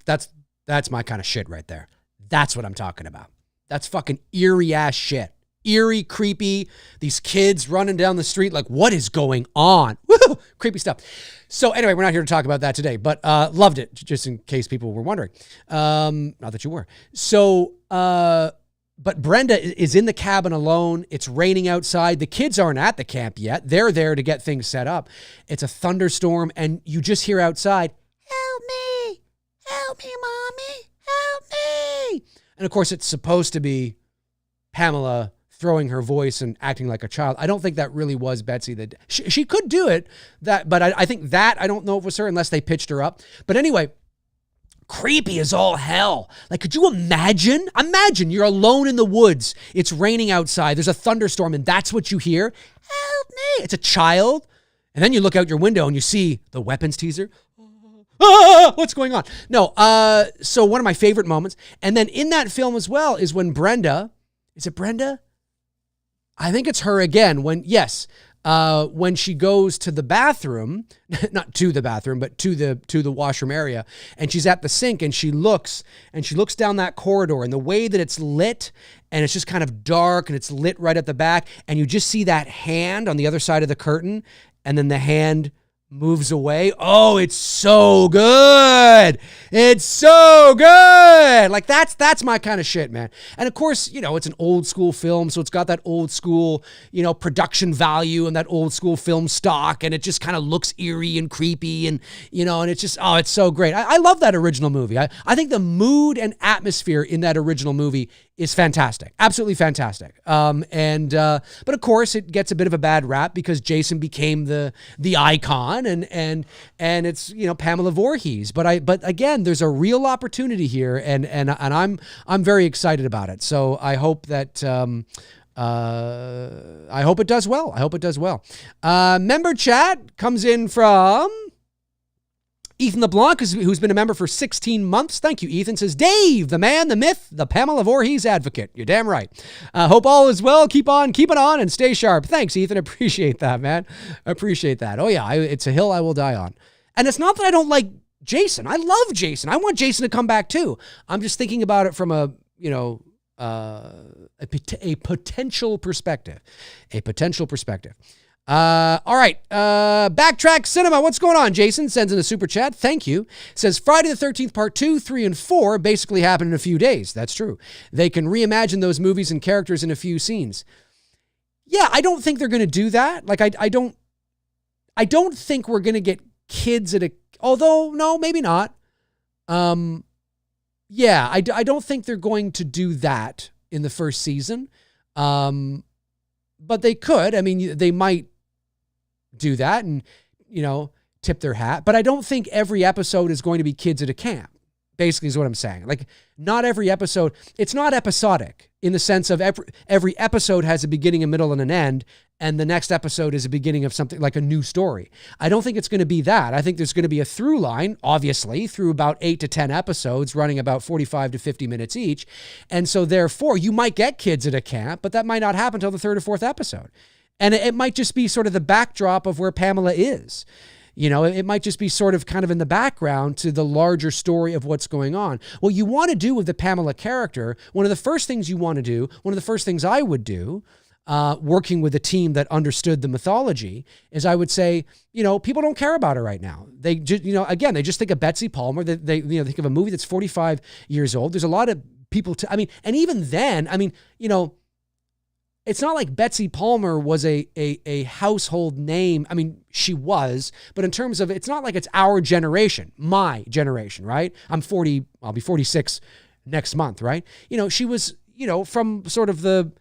my kind of shit right there. That's what I'm talking about. That's fucking eerie ass shit. Eerie, creepy, these kids running down the street like, what is going on? Woo! Creepy stuff. So anyway, we're not here to talk about that today, but loved it, just in case people were wondering. Not that you were. So, but Brenda is in the cabin alone. It's raining outside. The kids aren't at the camp yet. They're there to get things set up. It's a thunderstorm, and you just hear outside, help me, mommy, help me. And of course, it's supposed to be Pamela throwing her voice and acting like a child. I don't think that really was Betsy. That she could do it, but I think that, I don't know if it was her unless they pitched her up. But anyway, creepy as all hell. Like, could you imagine? Imagine you're alone in the woods. It's raining outside. There's a thunderstorm and that's what you hear. Help me. It's a child. And then you look out your window and you see the weapons teaser. What's going on? No. So one of my favorite moments. And then in that film as well is when Brenda, is it Brenda? I think it's her again when she goes to the bathroom, not to the bathroom, but to the washroom area, and she's at the sink and she looks down that corridor, and the way that it's lit, and it's just kind of dark and it's lit right at the back, and you just see that hand on the other side of the curtain, and then the hand moves away. Oh, it's so good. It's so good. Like that's my kind of shit, man. And of course, it's an old school film, so it's got that old school, production value and that old school film stock, and it just kind of looks eerie and creepy, and and it's just, it's so great. I love that original movie. I think the mood and atmosphere in that original movie is fantastic. Absolutely fantastic. But of course it gets a bit of a bad rap because Jason became the icon, and it's, Pamela Voorhees. But again, there's a real opportunity here, and I'm very excited about it. So I hope that I hope it does well. Member chat comes in from Ethan LeBlanc, who's been a member for 16 months. Thank you, Ethan. Says, Dave, the man, the myth, the Pamela Voorhees advocate. You're damn right. Hope all is well. Keep on keeping on and stay sharp. Thanks, Ethan. Appreciate that, man. Appreciate that. Oh, yeah, it's a hill I will die on. And it's not that I don't like Jason. I love Jason. I want Jason to come back, too. I'm just thinking about it from a potential perspective. A potential perspective. All right. Backtrack Cinema. What's going on? Jason sends in a super chat. Thank you. Says Friday the 13th part 2, 3, and 4 basically happen in a few days. That's true. They can reimagine those movies and characters in a few scenes. Yeah, I don't think they're going to do that. Like, I don't think we're going to get kids although, no, maybe not. Yeah, I don't think they're going to do that in the first season. But they could. I mean, they might do that and, tip their hat. But I don't think every episode is going to be kids at a camp, basically is what I'm saying. Like, not every episode. It's not episodic in the sense of every episode has a beginning, a middle, and an end, and the next episode is a beginning of something like a new story. I don't think it's going to be that. I think there's going to be a through line, obviously, through about 8 to 10 episodes running about 45 to 50 minutes each. And so therefore, you might get kids at a camp, but that might not happen until the 3rd or 4th episode. And it might just be sort of the backdrop of where Pamela is. It might just be sort of kind of in the background to the larger story of what's going on. What you want to do with the Pamela character, one of the first things you want to do, one of the first things I would do, working with a team that understood the mythology, is I would say, people don't care about her right now. They just, again, they just think of Betsy Palmer. They think of a movie that's 45 years old. There's a lot of people and even then, it's not like Betsy Palmer was a household name. I mean, she was, but in terms of, it's not like it's our generation, my generation, right? I'm 40, I'll be 46 next month, right? She was, from sort of the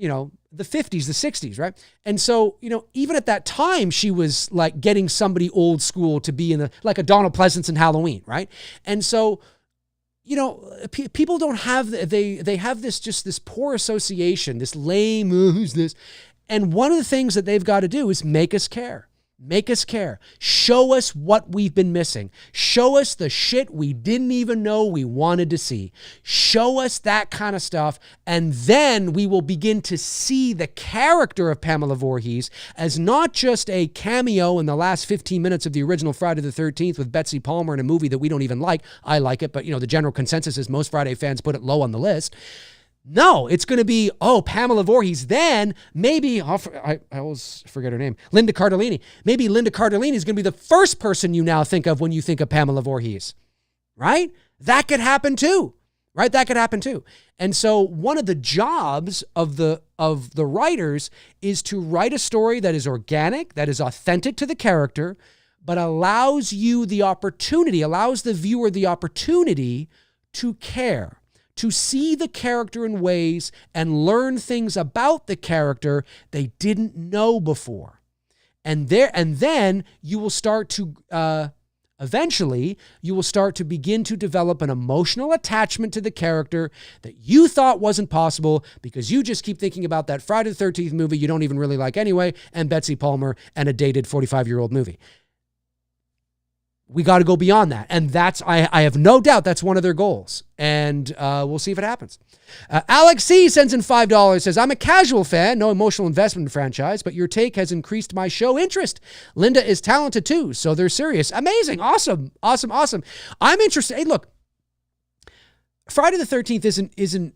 50s, the 60s, right? And so, even at that time, she was like getting somebody old school to be like a Donald Pleasance in Halloween, right? And so, people don't have, they have this poor association, this lame, who's this? And one of the things that they've got to do is make us care. Make us care. Show us what we've been missing. Show us the shit we didn't even know we wanted to see. Show us that kind of stuff. And then we will begin to see the character of Pamela Voorhees as not just a cameo in the last 15 minutes of the original Friday the 13th with Betsy Palmer in a movie that we don't even like. I like it, but the general consensus is most Friday fans put it low on the list. No, it's going to be, Pamela Voorhees. Then maybe, I always forget her name, Linda Cardellini. Maybe Linda Cardellini is going to be the first person you now think of when you think of Pamela Voorhees, right? That could happen too, right? That could happen too. And so one of the jobs of the writers is to write a story that is organic, that is authentic to the character, but allows the viewer the opportunity to care, to see the character in ways and learn things about the character they didn't know before. And then you will start to, eventually, you will start to begin to develop an emotional attachment to the character that you thought wasn't possible because you just keep thinking about that Friday the 13th movie you don't even really like anyway, and Betsy Palmer and a dated 45-year-old movie. We got to go beyond that. And I have no doubt that's one of their goals. And we'll see if it happens. Alex C. sends in $5, says, I'm a casual fan, no emotional investment in the franchise, but your take has increased my show interest. Linda is talented too, so they're serious. Amazing. Awesome. I'm interested. Hey, look, Friday the 13th isn't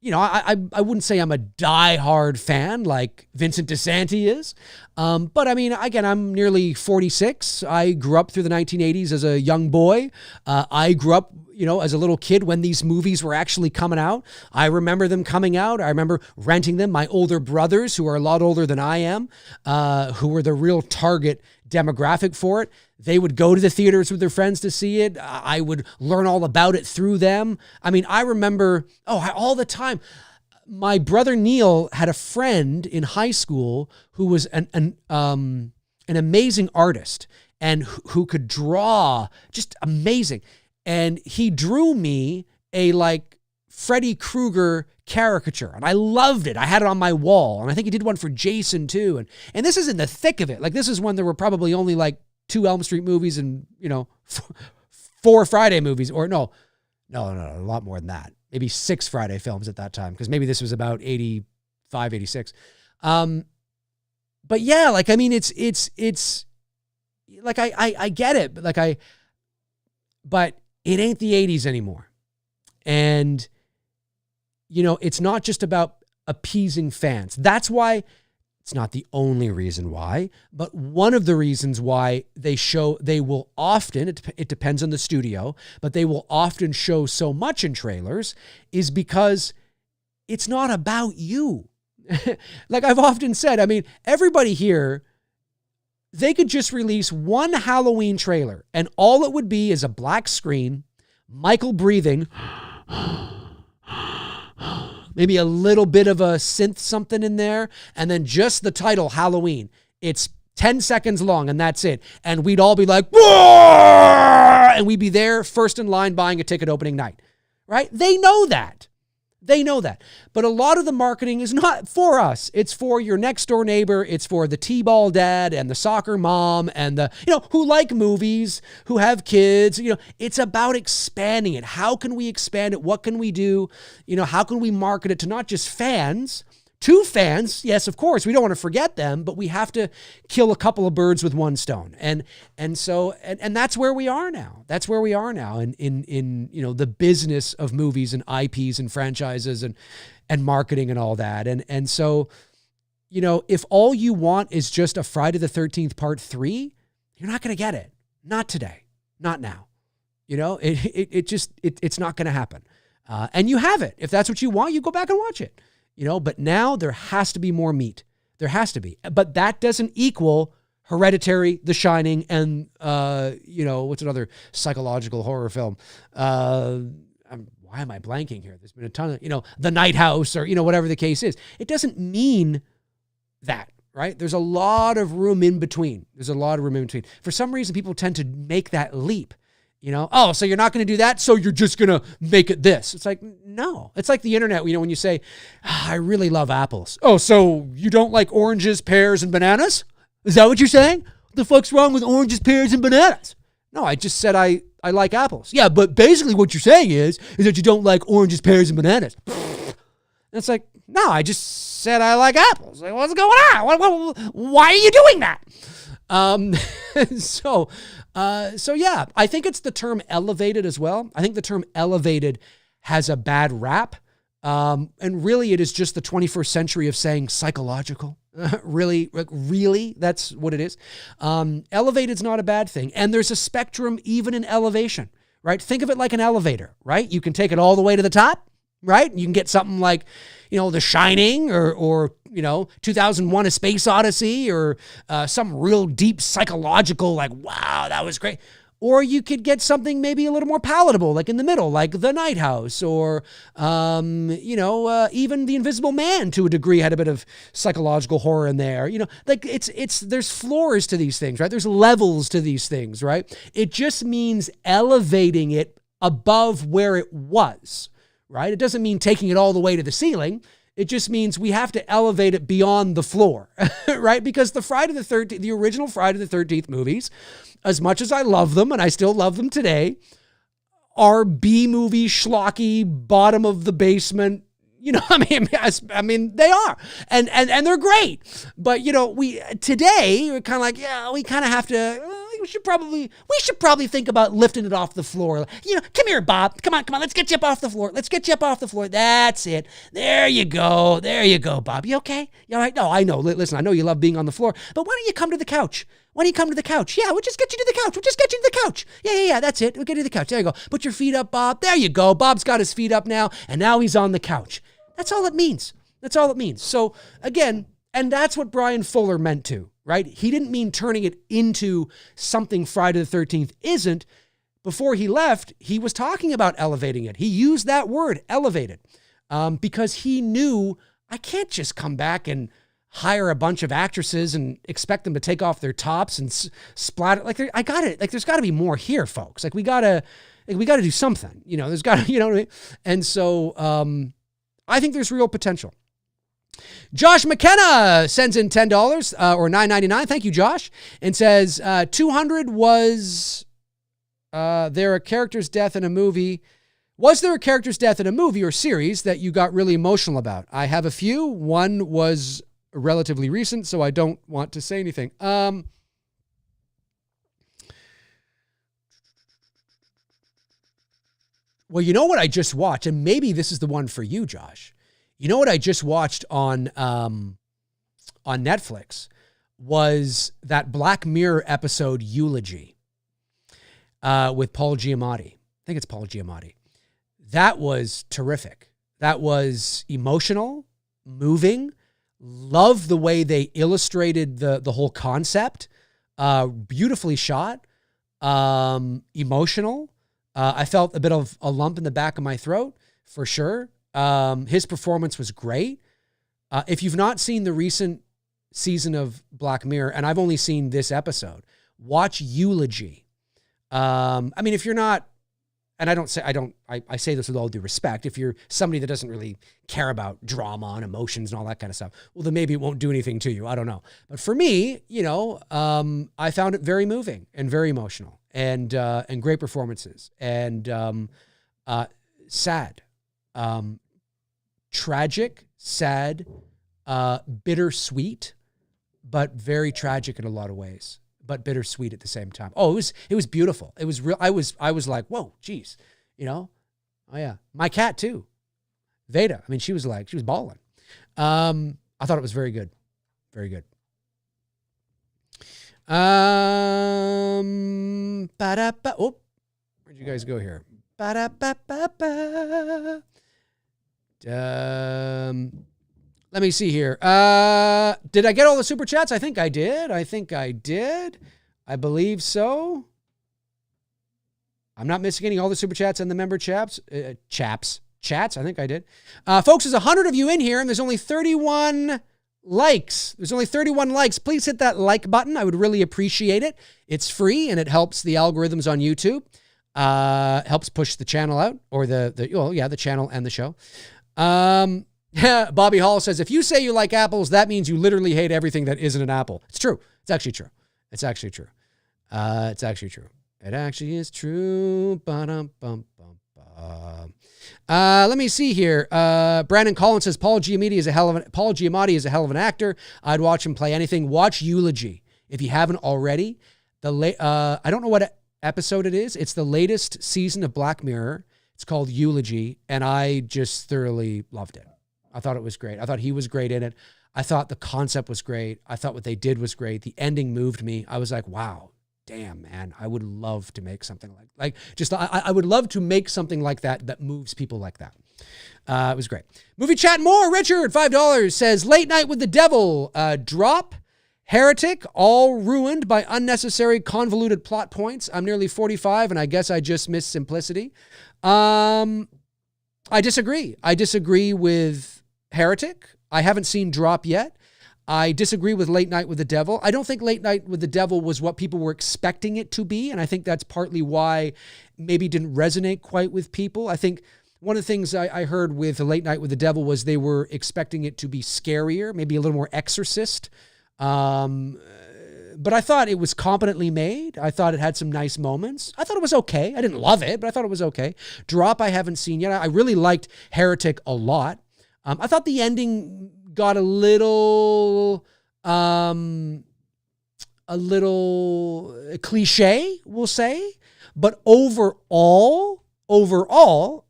I wouldn't say I'm a diehard fan like Vincent DeSanti is. But again, I'm nearly 46. I grew up through the 1980s as a young boy. I grew up, as a little kid when these movies were actually coming out. I remember them coming out. I remember renting them. My older brothers, who are a lot older than I am, who were the real target demographic for it, they would go to the theaters with their friends to see it. I would learn all about it through them. I remember, all the time. My brother Neil had a friend in high school who was an amazing artist and who could draw, just amazing. And he drew me a Freddy Krueger caricature, and I loved it. I had it on my wall, and I think he did one for Jason too. And this is in the thick of it. This is when there were probably only 2 Elm Street movies and, 4 Friday movies, or no, a lot more than that. Maybe 6 Friday films at that time, because maybe this was about 85, 86. But yeah, like, I mean, it's like, I get it, but it ain't the 80s anymore. And, it's not just about appeasing fans. That's why, it's not the only reason why, but one of the reasons why they will often, it depends on the studio, but they will often show so much in trailers is because it's not about you. Like I've often said, I mean, everybody here, they could just release one Halloween trailer and all it would be is a black screen, Michael breathing, maybe a little bit of a synth something in there, and then just the title, Halloween. It's 10 seconds long, and that's it. And we'd all be like, whoa! And we'd be there first in line buying a ticket opening night, right? They know that. But a lot of the marketing is not for us. It's for your next door neighbor. It's for the T-ball dad and the soccer mom and the, who like movies, who have kids. It's about expanding it. How can we expand it? What can we do? How can we market it to not just fans, to fans? Yes, of course, we don't want to forget them, but we have to kill a couple of birds with one stone. And so that's where we are now. That's where we are now in the business of movies and IPs and franchises and marketing and all that. And so, if all you want is just a Friday the 13th Part 3, you're not going to get it. Not today. Not now. It's not going to happen. And you have it. If that's what you want, you go back and watch it. But now there has to be more meat. There has to be. But that doesn't equal Hereditary, The Shining, and, what's another psychological horror film? Why am I blanking here? There's been a ton of, The Night House or, whatever the case is. It doesn't mean that, right? There's a lot of room in between. For some reason, people tend to make that leap. So you're not going to do that, so you're just going to make it this. It's like, no. It's like the internet, when you say, I really love apples. Oh, so you don't like oranges, pears, and bananas? Is that what you're saying? What the fuck's wrong with oranges, pears, and bananas? No, I just said I like apples. Yeah, but basically what you're saying is that you don't like oranges, pears, and bananas. And it's like, no, I just said I like apples. Like, what's going on? Why are you doing that? So yeah, I think it's the term elevated as well. I think the term elevated has a bad rap. And really it is just the 21st century of saying psychological. Really, that's what it is. Elevated's not a bad thing. And there's a spectrum even in elevation, right? Think of it like an elevator, right? You can take it all the way to the top, right? You can get something like, The Shining or 2001: A Space Odyssey or some real deep psychological, like, wow, that was great. Or you could get something maybe a little more palatable, like in the middle, like The Night House, or, even The Invisible Man to a degree had a bit of psychological horror in there. There's floors to these things, right? There's levels to these things, right? It just means elevating it above where it was, right? It doesn't mean taking it all the way to the ceiling. It just means we have to elevate it beyond the floor, right? Because the original Friday the 13th movies, as much as I love them, and I still love them today, are B-movie, schlocky, bottom of the basement. They are. And they're great. But, today, we're kind of like, yeah, we kind of have to... We should probably think about lifting it off the floor. Come here, Bob. Come on. Let's get you up off the floor. That's it. There you go, Bob. You okay? You all right? No, I know. Listen, I know you love being on the floor, but why don't you come to the couch? Yeah, we'll just get you to the couch. Yeah, that's it. We'll get you to the couch. There you go. Put your feet up, Bob. There you go. Bob's got his feet up now, and now he's on the couch. That's all it means. So, again, and that's what Brian Fuller meant to. Right? He didn't mean turning it into something Friday the 13th isn't. Before he left, he was talking about elevating it. He used that word, elevated, because he knew I can't just come back and hire a bunch of actresses and expect them to take off their tops and splatter. There's got to be more here, folks. We got to do something. There's got to, what I mean? And so I think there's real potential. Josh McKenna sends in $10 or $9.99. Thank you, Josh. And says 200 was there a character's death in a movie? Was there a character's death in a movie or series that you got really emotional about? I have a few. One was relatively recent, so I don't want to say anything. Well, you know what I just watched, and maybe this is the one for you, Josh. You know what I just watched on Netflix was that Black Mirror episode Eulogy with Paul Giamatti. I think it's Paul Giamatti. That was terrific. That was emotional, moving. Love the way they illustrated the whole concept. Beautifully shot. Emotional. I felt a bit of a lump in the back of my throat, for sure. His performance was great. If you've not seen the recent season of Black Mirror, and I've only seen this episode, watch Eulogy. I mean, if you're not, and I say this with all due respect, if you're somebody that doesn't really care about drama and emotions and all that kind of stuff, well, then maybe it won't do anything to you. I don't know. But for me, I found it very moving and very emotional and great performances and sad, tragic, sad, bittersweet, but very tragic in a lot of ways. But bittersweet at the same time. Oh, it was beautiful. It was real. I was like, whoa, geez, Oh yeah. My cat too, Veda. I mean, she was bawling. I thought it was very good. Very good. Oh, where'd you guys go here? Let me see here. Did I get all the super chats? I think I did. I believe so. I'm not missing any. All the super chats and the member chats. Chats. I think I did. Folks, there's 100 of you in here, and there's only 31 likes. Please hit that like button. I would really appreciate it. It's free, and it helps the algorithms on YouTube. Helps push the channel out, or the channel and the show. Bobby Hall says, if you say you like apples, that means you literally hate everything that isn't an apple. It's true. It's actually true. It actually is true. Let me see here. Brandon Collins says, Paul Giamatti is a hell of an actor. I'd watch him play anything. Watch Eulogy if you haven't already. I don't know what episode it is. It's the latest season of Black Mirror. It's called Eulogy, and I just thoroughly loved it. I thought it was great. I thought he was great in it. I thought the concept was great. I thought what they did was great. The ending moved me. I was like, wow, damn, man. I would love to make something I would love to make something like that moves people like that. It was great. Movie chat more. Richard, $5 says, Late Night with the Devil, drop, Heretic, all ruined by unnecessary convoluted plot points. I'm nearly 45, and I guess I just missed simplicity. I disagree. I disagree with Heretic. I haven't seen Drop yet. I disagree with Late Night with the Devil. I don't think Late Night with the Devil was what people were expecting it to be, and I think that's partly why maybe didn't resonate quite with people. I think one of the things I heard with Late Night with the Devil was they were expecting it to be scarier, maybe a little more Exorcist. But I thought it was competently made. I thought it had some nice moments. I thought it was okay. I didn't love it, but I thought it was okay. Drop, I haven't seen yet. I really liked Heretic a lot. I thought the ending got a little cliche, we'll say. But overall,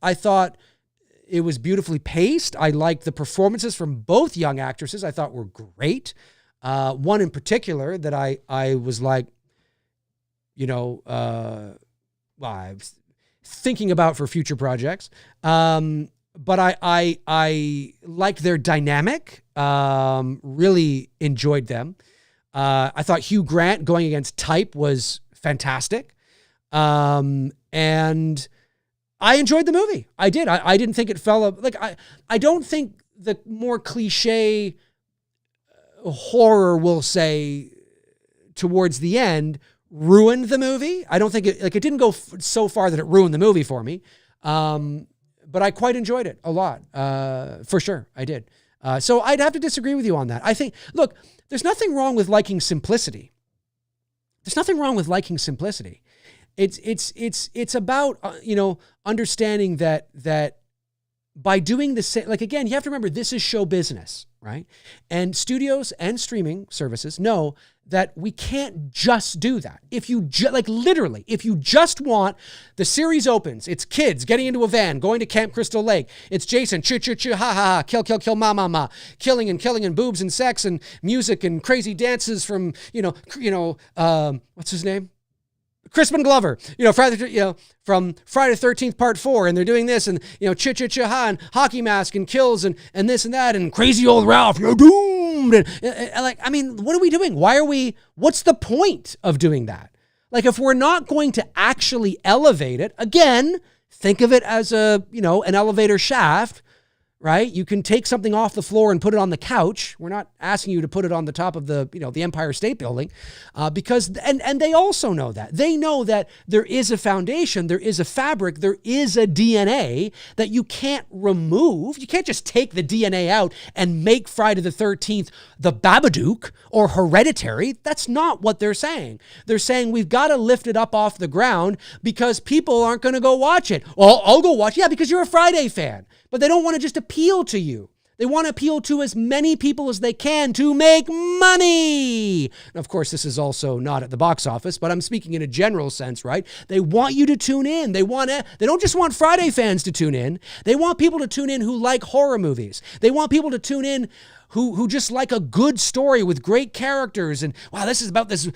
I thought it was beautifully paced. I liked the performances from both young actresses. I thought were great. One in particular that I was like, I was thinking about for future projects. But I liked their dynamic, really enjoyed them. I thought Hugh Grant going against type was fantastic. And I enjoyed the movie. I did. I didn't think it fell I don't think the more cliche horror, we'll say, towards the end ruined the movie. I don't think it didn't go so far that it ruined the movie for me. But I quite enjoyed it a lot. For sure. I did. So I'd have to disagree with you on that. I think, look, there's nothing wrong with liking simplicity. There's nothing wrong with liking simplicity. It's about, understanding that by doing the same, like, again, you have to remember, this is show business, right? And studios and streaming services know that we can't just do that. If you literally, if you just want, the series opens, it's kids getting into a van, going to Camp Crystal Lake. It's Jason, ha ha ha, kill, ma, killing and boobs and sex and music and crazy dances from, what's his name? Crispin Glover, from Friday the 13th Part 4, and they're doing this, and, ha, and hockey mask, and kills, and this and that, and crazy old Ralph, you're doomed, and what are we doing? What's the point of doing that? Like, if we're not going to actually elevate it, again, think of it as an elevator shaft, right? You can take something off the floor and put it on the couch. We're not asking you to put it on the top of the Empire State Building, because they also know that. They know that there is a foundation, there is a fabric, there is a DNA that you can't remove. You can't just take the DNA out and make Friday the 13th the Babadook or Hereditary. That's not what they're saying. They're saying we've got to lift it up off the ground because people aren't going to go watch it. Well, I'll go watch it. Yeah, because you're a Friday fan. But they don't want to just appeal to you. They want to appeal to as many people as they can to make money. And of course, this is also not at the box office, but I'm speaking in a general sense, right? They want you to tune in. They don't just want Friday fans to tune in. They want people to tune in who like horror movies. They want people to tune in who just like a good story with great characters. And wow, this is about this,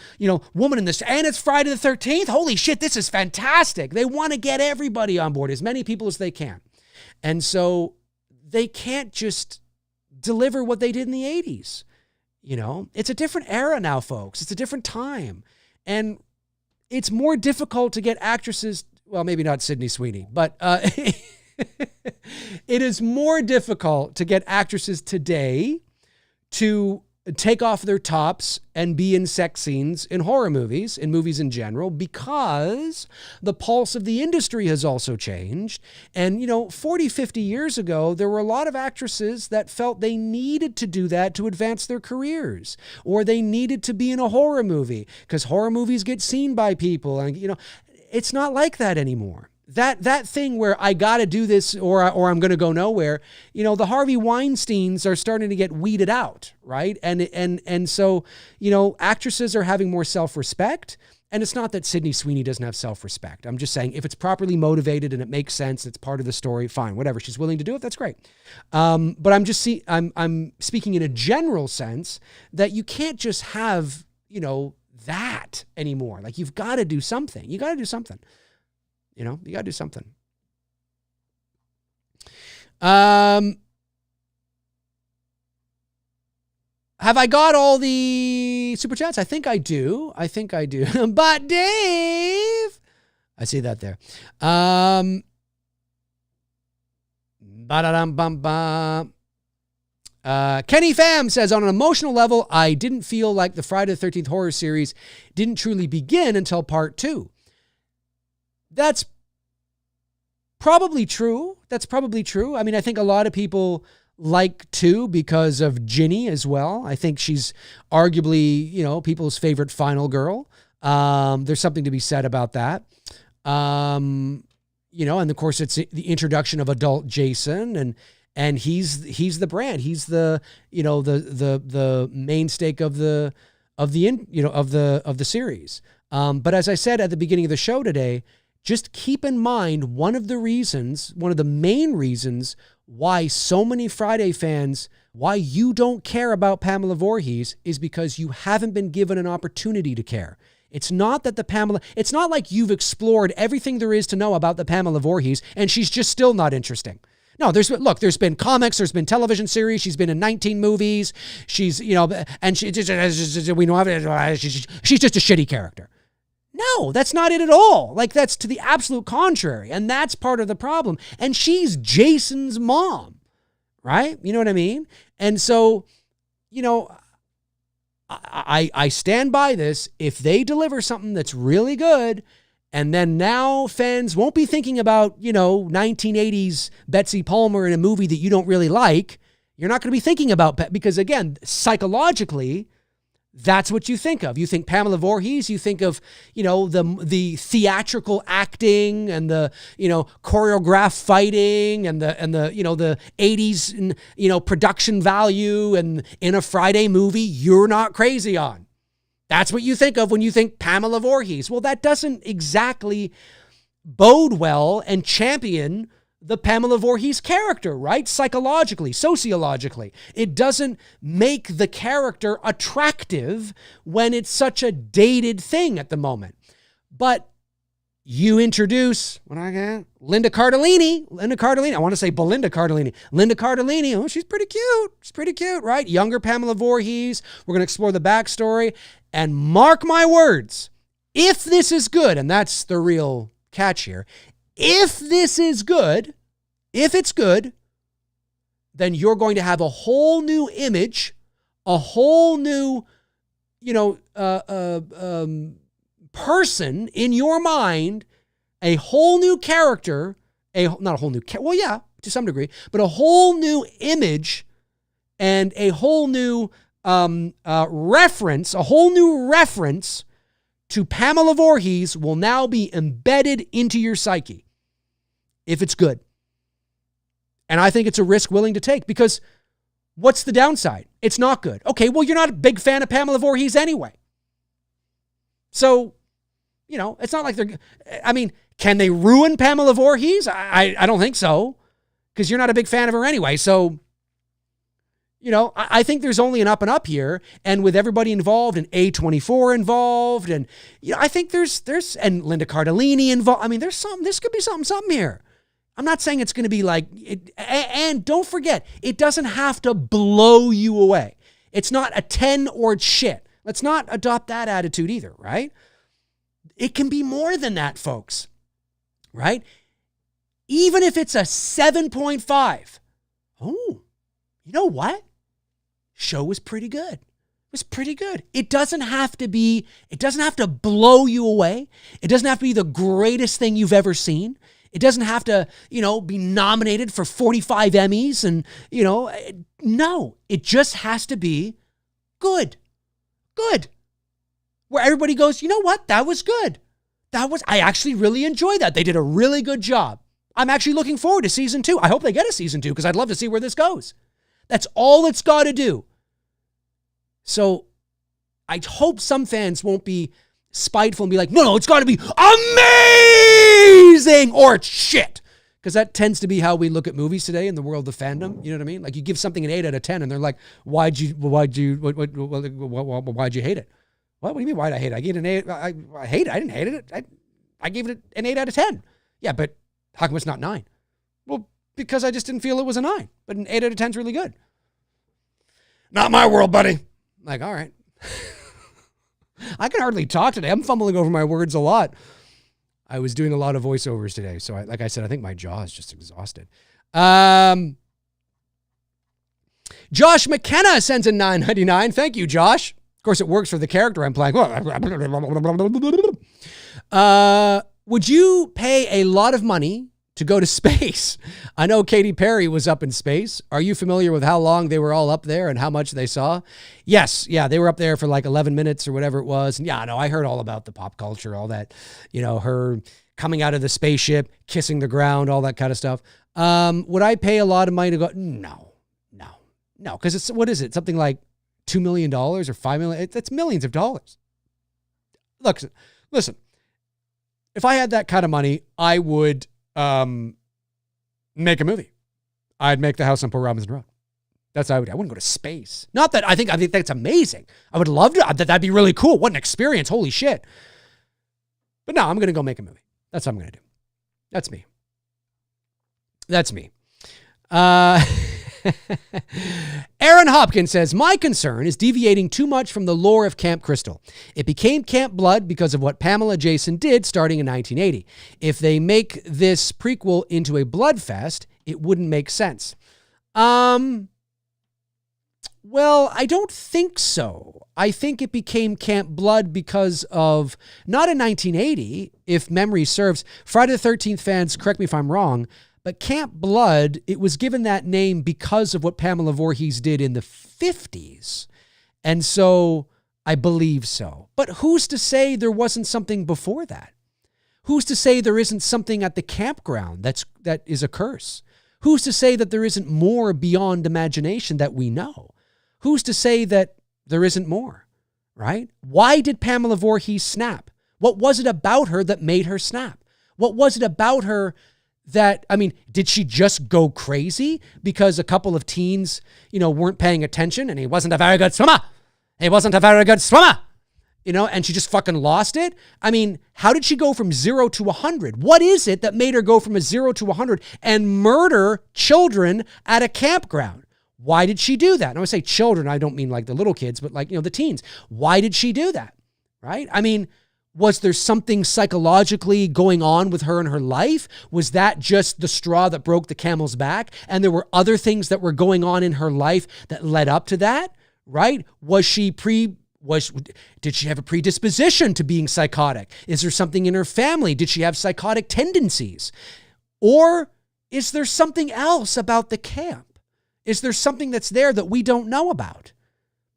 woman in this, and it's Friday the 13th. Holy shit, this is fantastic. They want to get everybody on board, as many people as they can. And so they can't just deliver what they did in the 80s. It's a different era now, folks. It's a different time. And it's more difficult to get actresses, well, maybe not Sydney Sweeney, but it is more difficult to get actresses today to take off their tops and be in sex scenes in horror movies, in movies in general, because the pulse of the industry has also changed. And, 40, 50 years ago, there were a lot of actresses that felt they needed to do that to advance their careers, or they needed to be in a horror movie because horror movies get seen by people. And, it's not like that anymore. That thing where I got to do this or I'm going to go nowhere, the Harvey Weinsteins are starting to get weeded out, right? And so, actresses are having more self-respect. And it's not that Sydney Sweeney doesn't have self-respect. I'm just saying if it's properly motivated and it makes sense, it's part of the story, fine, whatever. She's willing to do it, that's great. But I'm speaking in a general sense that you can't just have, that anymore. Like, you've got to do something. You got to do something. You got to do something. Have I got all the super chats? I think I do. But Dave, I see that there. Kenny Pham says, on an emotional level, I didn't feel like the Friday the 13th horror series didn't truly begin until part 2. That's probably true. I mean, I think a lot of people like 2 because of Ginny as well. I think she's arguably, people's favorite final girl. There's something to be said about that. And of course it's the introduction of adult Jason, and he's the brand. He's the mainstay of the series. But as I said at the beginning of the show today, just keep in mind one of the main reasons why so many Friday fans, why you don't care about Pamela Voorhees, is because you haven't been given an opportunity to care. It's not like you've explored everything there is to know about the Pamela Voorhees and she's just still not interesting. No, there's been comics, there's been television series, she's been in 19 movies, she's, and she's just a shitty character. No, that's not it at all. Like, that's to the absolute contrary. And that's part of the problem. And she's Jason's mom, right? You know what I mean? And so, I stand by this. If they deliver something that's really good, and then now fans won't be thinking about, 1980s Betsy Palmer in a movie that you don't really like. You're not going to be thinking about, because again, psychologically, that's what you think of. You think Pamela Voorhees, you think of, the theatrical acting and the, choreographed fighting and the 80s, production value and in a Friday movie you're not crazy on. That's what you think of when you think Pamela Voorhees. Well, that doesn't exactly bode well and champion the Pamela Voorhees character, right? Psychologically, sociologically. It doesn't make the character attractive when it's such a dated thing at the moment. But you introduce, Linda Cardellini. I want to say Belinda Cardellini. Linda Cardellini. Oh, she's pretty cute. She's pretty cute, right? Younger Pamela Voorhees. We're going to explore the backstory. And mark my words, if this is good, and that's the real catch here, if this is good, if it's good, then you're going to have a whole new image, a whole new, person in your mind, a whole new character, not a whole new, well, yeah, to some degree, but a whole new image and a whole new reference, to Pamela Voorhees will now be embedded into your psyche if it's good. And I think it's a risk willing to take, because what's the downside? It's not good. Okay, well, you're not a big fan of Pamela Voorhees anyway. So, it's not like can they ruin Pamela Voorhees? I don't think so, because you're not a big fan of her anyway. So, I think there's only an up and up here. And with everybody involved and A24 involved, and, I think there's and Linda Cardellini involved. This could be something here. I'm not saying it's going to be like it, and don't forget, it doesn't have to blow you away. It's not a 10 or it's shit. Let's not adopt that attitude either, right? It can be more than that, folks, right? Even if it's a 7.5. Oh, you know what? Show was pretty good. It was pretty good. It doesn't have to blow you away. It doesn't have to be the greatest thing you've ever seen. It doesn't have to, be nominated for 45 Emmys and, no, it just has to be good. Good. Where everybody goes, you know what? That was good. I actually really enjoyed that. They did a really good job. I'm actually looking forward to season 2. I hope they get a season 2 because I'd love to see where this goes. That's all it's got to do. So I hope some fans won't be spiteful and be like, no, it's got to be amazing or it's shit. Because that tends to be how we look at movies today in the world of fandom. You know what I mean? Like you give something an 8 out of 10 and they're like, why'd you hate it? What do you mean, why'd I hate it? I gave it an 8. I hate it. I didn't hate it. I gave it an 8 out of 10. Yeah, but how come it's not 9? Well, because I just didn't feel it was a 9. But an 8 out of 10 is really good. Not my world, buddy. Like, all right. I can hardly talk today. I'm fumbling over my words a lot. I was doing a lot of voiceovers today. So like I said, I think my jaw is just exhausted. Josh McKenna sends in $9.99. Thank you, Josh. Of course, it works for the character I'm playing. Would you pay a lot of money to go to space? I know Katy Perry was up in space. Are you familiar with how long they were all up there and how much they saw? Yes. Yeah. They were up there for like 11 minutes or whatever it was. And yeah, no, I heard all about the pop culture, all that, her coming out of the spaceship, kissing the ground, all that kind of stuff. Would I pay a lot of money to go? No. Cause what is it? Something like $2 million or $5 million. That's millions of dollars. Look, listen, if I had that kind of money, I would, make a movie. I'd make The House on Port Robinson Road. That's what I would. I wouldn't go to space. Not that I think that's amazing. I would love to. That'd be really cool. What an experience. Holy shit. But no, I'm going to go make a movie. That's what I'm going to do. That's me. Aaron Hopkins says, my concern is deviating too much from the lore of Camp Crystal. It became Camp Blood because of what Pamela Jason did starting in 1980. If they make this prequel into a bloodfest, it wouldn't make sense. Well, I don't think so. I think it became Camp Blood because of, not in 1980, if memory serves. Friday the 13th fans, correct me if I'm wrong, But Camp Blood, it was given that name because of what Pamela Voorhees did in the 50s. And so I believe so. But who's to say there wasn't something before that? Who's to say there isn't something at the campground that is a curse? Who's to say that there isn't more beyond imagination that we know? Who's to say that there isn't more, right? Why did Pamela Voorhees snap? What was it about her that made her snap? What was it about her that, I mean, did she just go crazy because a couple of teens, weren't paying attention and he wasn't a very good swimmer? He wasn't a very good swimmer, and she just fucking lost it? I mean, how did she go from 0 to 100? What is it that made her go from a 0 to 100 and murder children at a campground? Why did she do that? And when I say children, I don't mean like the little kids, but like, the teens. Why did she do that? Right? I mean, was there something psychologically going on with her in her life? Was that just the straw that broke the camel's back? And there were other things that were going on in her life that led up to that, right? Did she have a predisposition to being psychotic? Is there something in her family? Did she have psychotic tendencies? Or is there something else about the camp? Is there something that's there that we don't know about?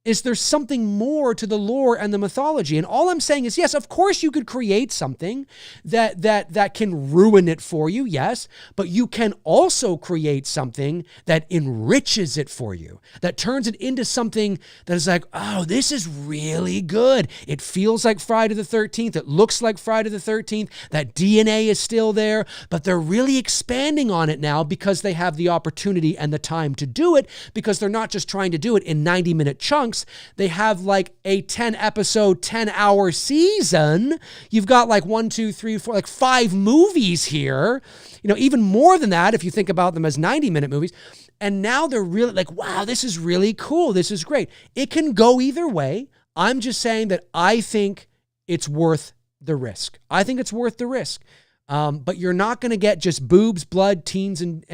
Is there something more to the lore and the mythology? And all I'm saying is, yes, of course you could create something that can ruin it for you, yes, but you can also create something that enriches it for you, that turns it into something that is like, oh, this is really good. It feels like Friday the 13th. It looks like Friday the 13th. That DNA is still there, but they're really expanding on it now because they have the opportunity and the time to do it, because they're not just trying to do it in 90-minute chunks. They have like a 10 episode, 10-hour season. You've got like 1, 2, 3, 4, like 5 movies here, even more than that if you think about them as 90-minute movies. And now they're really like, wow, this is really cool. This is great. It can go either way. I'm just saying that I think it's worth the risk. I think it's worth the risk. But you're not going to get just boobs, blood, teens, and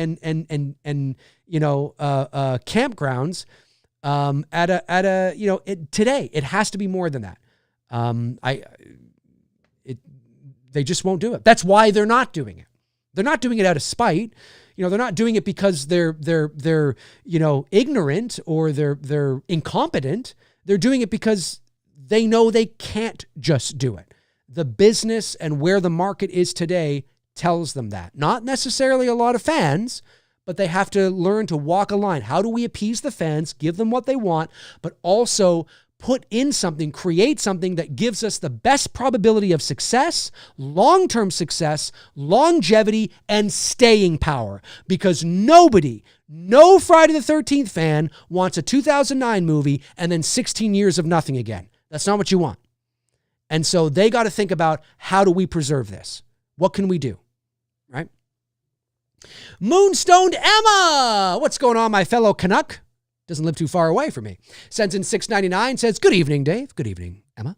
campgrounds. Today it has to be more than that. They just won't do it. That's why they're not doing it. They're not doing it out of spite. They're not doing it because they're ignorant or they're incompetent. They're doing it because they know they can't just do it. The business and where the market is today tells them that. Not necessarily a lot of fans, but they have to learn to walk a line. How do we appease the fans, give them what they want, but also put in something, create something that gives us the best probability of success, long-term success, longevity, and staying power? Because no Friday the 13th fan wants a 2009 movie and then 16 years of nothing again. That's not what you want. And so they got to think about, how do we preserve this? What can we do? Right? Moonstoned Emma! What's going on, my fellow Canuck? Doesn't live too far away from me. Sends in $6.99, says, good evening, Dave. Good evening, Emma.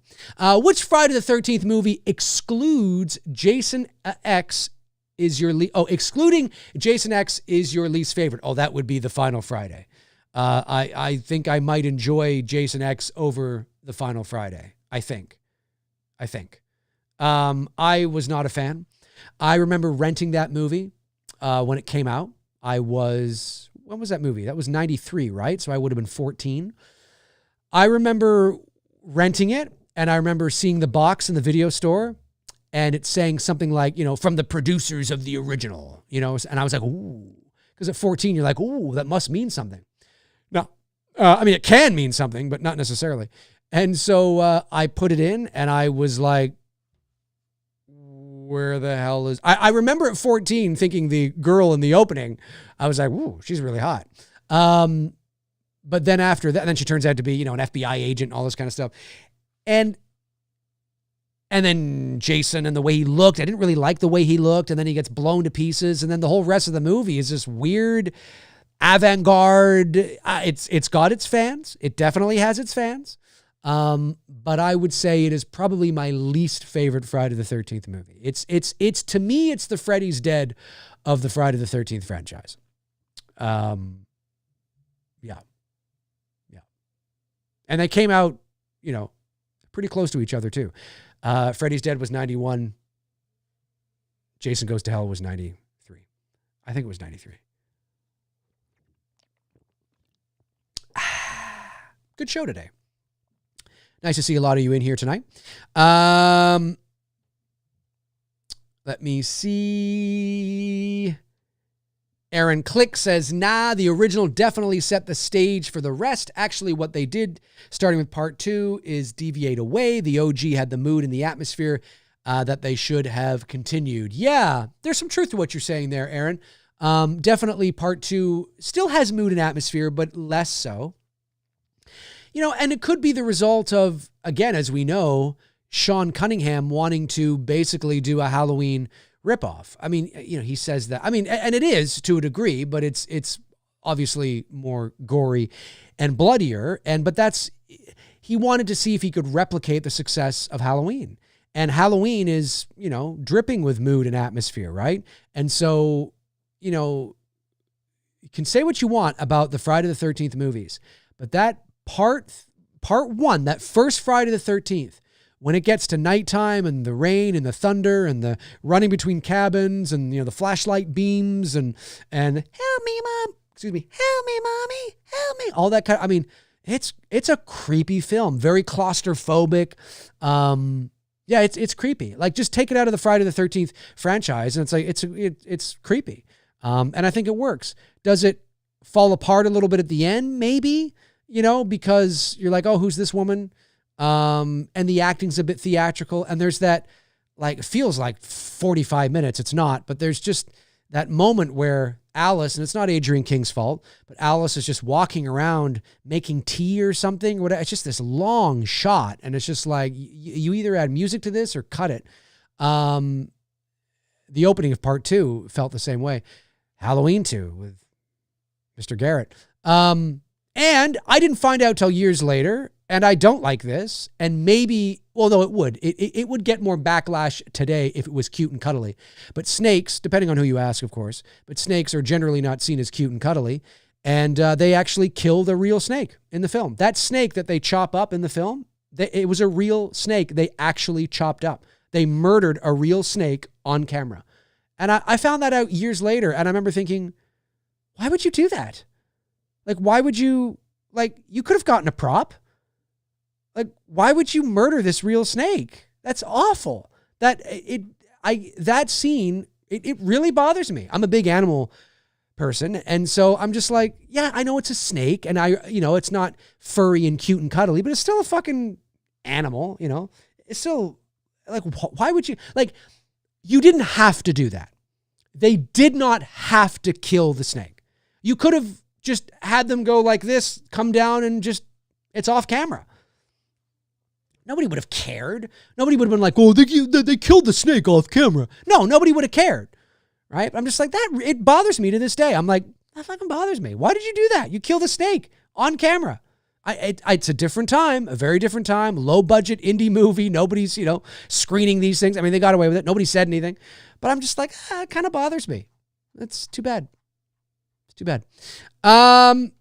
Which Friday the 13th movie excludes Jason X is your excluding Jason X is your least favorite? Oh, that would be The Final Friday. I think I might enjoy Jason X over The Final Friday. I think. I was not a fan. I remember renting that movie when it came out. When was that movie? That was 93, right? So I would have been 14. I remember renting it, and I remember seeing the box in the video store, and it's saying something like, from the producers of the original, and I was like, ooh, because at 14, you're like, ooh, that must mean something. No, it can mean something, but not necessarily. And so I put it in, and I was like, where the hell is... I remember at 14 thinking the girl in the opening, I was like, ooh, she's really hot. But then after that, then she turns out to be, an FBI agent, all this kind of stuff. And then Jason and the way he looked, I didn't really like the way he looked, and then he gets blown to pieces, and then the whole rest of the movie is this weird avant-garde. It's got its fans. It definitely has its fans. But I would say it is probably my least favorite Friday the 13th movie. It's to me, it's the Freddy's Dead of the Friday the 13th franchise. Yeah. And they came out, pretty close to each other too. Freddy's Dead was 91. Jason Goes to Hell was 93. I think it was 93. Good show today. Nice to see a lot of you in here tonight. Let me see. Aaron Click says, nah, the original definitely set the stage for the rest. Actually, what they did, starting with part 2, is deviate away. The OG had the mood and the atmosphere that they should have continued. Yeah, there's some truth to what you're saying there, Aaron. Definitely part 2 still has mood and atmosphere, but less so. You know, and it could be the result of, again, as we know, Sean Cunningham wanting to basically do a Halloween ripoff. I mean, you know, he says that. I mean, and it is to a degree, but it's obviously more gory and bloodier. But he wanted to see if he could replicate the success of Halloween. And Halloween is, you know, dripping with mood and atmosphere, right? And so, you know, you can say what you want about the Friday the 13th movies, but that part 1, that first Friday the 13th, when it gets to nighttime and the rain and the thunder and the running between cabins and, you know, the flashlight beams and help me, Mom, excuse me, help me, Mommy, help me, all that kind of, I mean, it's a creepy film, very claustrophobic. Yeah, it's creepy. Like, just take it out of the Friday the 13th franchise and it's like, it's creepy. And I think it works. Does it fall apart a little bit at the end? Maybe, you know, because you're like, oh, who's this woman? And the acting's a bit theatrical. And there's that, like, it feels like 45 minutes. It's not, but there's just that moment where Alice, and it's not Adrian King's fault, but Alice is just walking around making tea or something. It's just this long shot. And it's just like, you either add music to this or cut it. The opening of part 2 felt the same way. Halloween 2 with Mr. Garrett. And I didn't find out till years later, and I don't like this, and maybe, well, no, it would. It would get more backlash today if it was cute and cuddly. But snakes, depending on who you ask, of course, but snakes are generally not seen as cute and cuddly, and they actually killed a real snake in the film. That snake that they chop up in the film, it was a real snake they actually chopped up. They murdered a real snake on camera. And I found that out years later, and I remember thinking, why would you do that? Like, why would you, like, you could have gotten a prop. Like, why would you murder this real snake? That's awful. That scene, it really bothers me. I'm a big animal person. And so I'm just like, yeah, I know it's a snake and it's not furry and cute and cuddly, but it's still a fucking animal, you know, it's still like, why would you, like, you didn't have to do that. They did not have to kill the snake. You could have just had them go like this, come down and just, it's off camera. Nobody would have cared. Nobody would have been like, oh, they killed the snake off camera. No, nobody would have cared, right? I'm just like, that, it bothers me to this day. I'm like, that fucking bothers me. Why did you do that? You killed the snake on camera. It's a different time, a very different time, low budget indie movie. Nobody's, screening these things. I mean, they got away with it. Nobody said anything. But I'm just like, it kind of bothers me. It's too bad. It's too bad. Aaron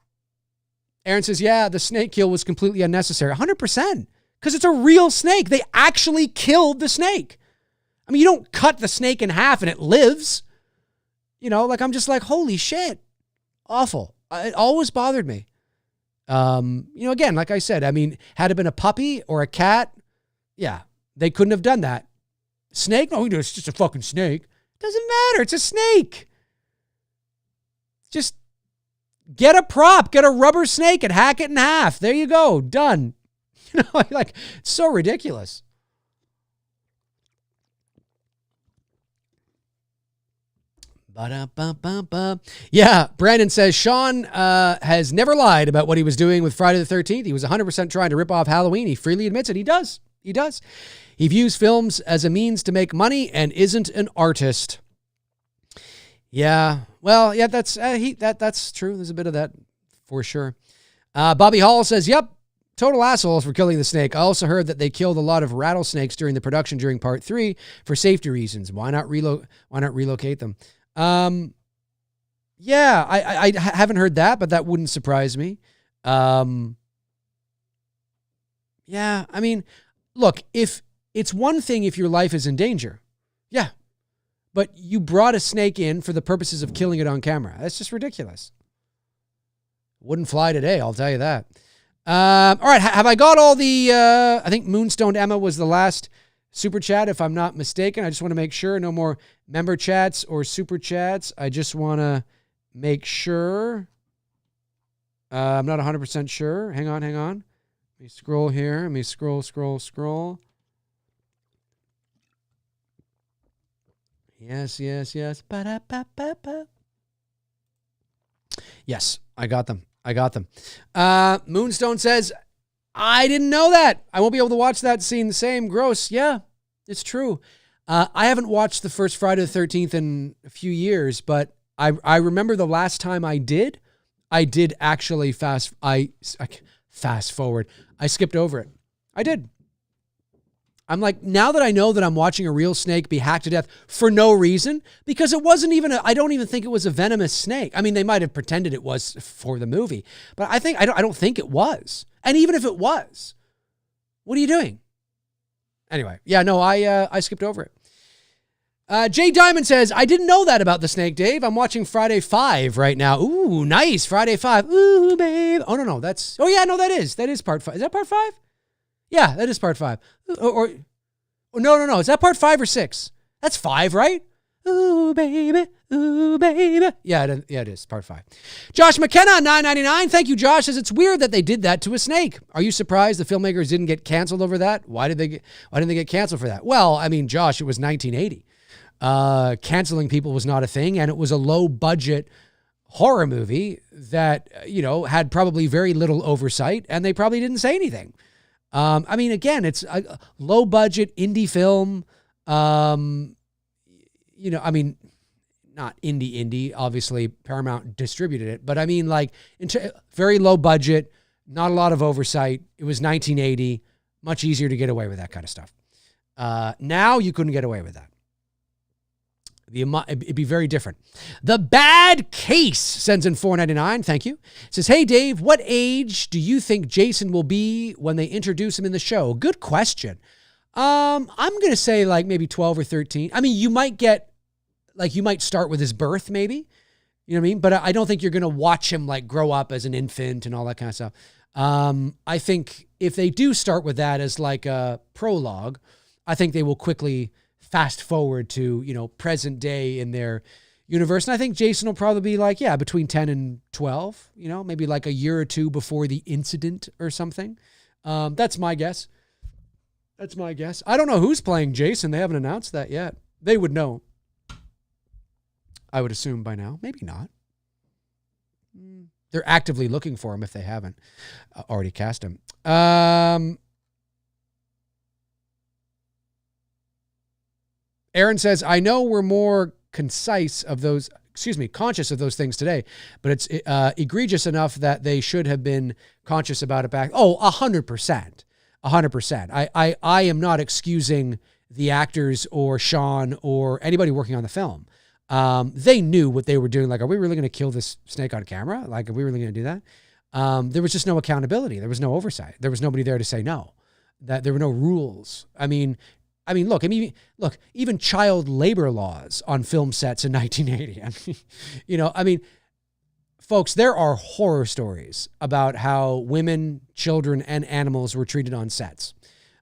says, yeah, the snake kill was completely unnecessary. 100%. Because it's a real snake. They actually killed the snake. I mean, you don't cut the snake in half and it lives. I'm just like, holy shit. Awful. It always bothered me. Again, like I said, I mean, had it been a puppy or a cat, yeah, they couldn't have done that. Snake? No, it's just a fucking snake. Doesn't matter. It's a snake. Just get a prop, get a rubber snake and hack it in half. There you go. Done. Like, it's so ridiculous. Ba-da-ba-ba-ba. Yeah, Brandon says, Sean has never lied about what he was doing with Friday the 13th. He was 100% trying to rip off Halloween. He freely admits it. He does. He does. He views films as a means to make money and isn't an artist. Yeah. Well, yeah, that's true. There's a bit of that for sure. Bobby Hall says, yep. Total assholes for killing the snake. I also heard that they killed a lot of rattlesnakes during the production during part 3 for safety reasons. Why not relocate them? Yeah, I haven't heard that, but that wouldn't surprise me. Yeah, I mean, look, if it's one thing if your life is in danger. Yeah. but you brought a snake in for the purposes of killing it on camera. That's just ridiculous. Wouldn't fly today, I'll tell you that. All right, have I got all the, I think Moonstone Emma was the last super chat, if I'm not mistaken. I just want to make sure. No more member chats or super chats. I just want to make sure. I'm not 100% sure. Hang on. Let me scroll here. Let me scroll. Yes. Ba-da-ba-ba-ba. Yes, I got them. Moonstone says, I didn't know that. I won't be able to watch that scene the same. Gross. Yeah, it's true. I haven't watched the first Friday the 13th in a few years, but I remember the last time I did actually fast forward. I skipped over it. I did. I'm like, now that I know that I'm watching a real snake be hacked to death for no reason, because it wasn't even I don't even think it was a venomous snake. I mean, they might have pretended it was for the movie, but I don't think it was. And even if it was, what are you doing? Anyway, yeah, no, I skipped over it. Jay Diamond says, I didn't know that about the snake, Dave. I'm watching Friday 5 right now. Ooh, nice. Friday 5. Ooh, babe. Oh, no, that is part 5. Is that part 5? Yeah, that is part 5. Or no. Is that part 5 or 6? That's 5, right? Ooh, baby. Ooh, baby. Yeah, it is part 5. Josh McKenna, $9.99. Thank you, Josh. Says it's weird that they did that to a snake. Are you surprised the filmmakers didn't get canceled over that? Why didn't they get canceled for that? Well, I mean, Josh, it was 1980. Canceling people was not a thing, and it was a low budget horror movie that, had probably very little oversight, and they probably didn't say anything. I mean, again, it's a low budget indie film. I mean, not indie, obviously Paramount distributed it, but I mean, like, very low budget, not a lot of oversight. It was 1980, much easier to get away with that kind of stuff. Now you couldn't get away with that. It'd be very different. The Bad Case sends in $4.99. Thank you. Says, hey, Dave, what age do you think Jason will be when they introduce him in the show? Good question. I'm going to say like maybe 12 or 13. I mean, you might start with his birth maybe. You know what I mean? But I don't think you're going to watch him like grow up as an infant and all that kind of stuff. I think if they do start with that as like a prologue, I think they will quickly fast forward to, present day in their universe. And I think Jason will probably be like, between 10 and 12, maybe like a year or two before the incident or something. That's my guess. I don't know who's playing Jason. They haven't announced that yet. They would know. I would assume by now. Maybe not. They're actively looking for him if they haven't already cast him. Aaron says, I know we're more conscious of those things today, but it's egregious enough that they should have been conscious about it back. Oh, 100%. 100%. I am not excusing the actors or Sean or anybody working on the film. They knew what they were doing. Like, are we really going to kill this snake on camera? Like, are we really going to do that? There was just no accountability. There was no oversight. There was nobody there to say no. That there were no rules. I mean, look, even child labor laws on film sets in 1980. Folks, there are horror stories about how women, children, and animals were treated on sets.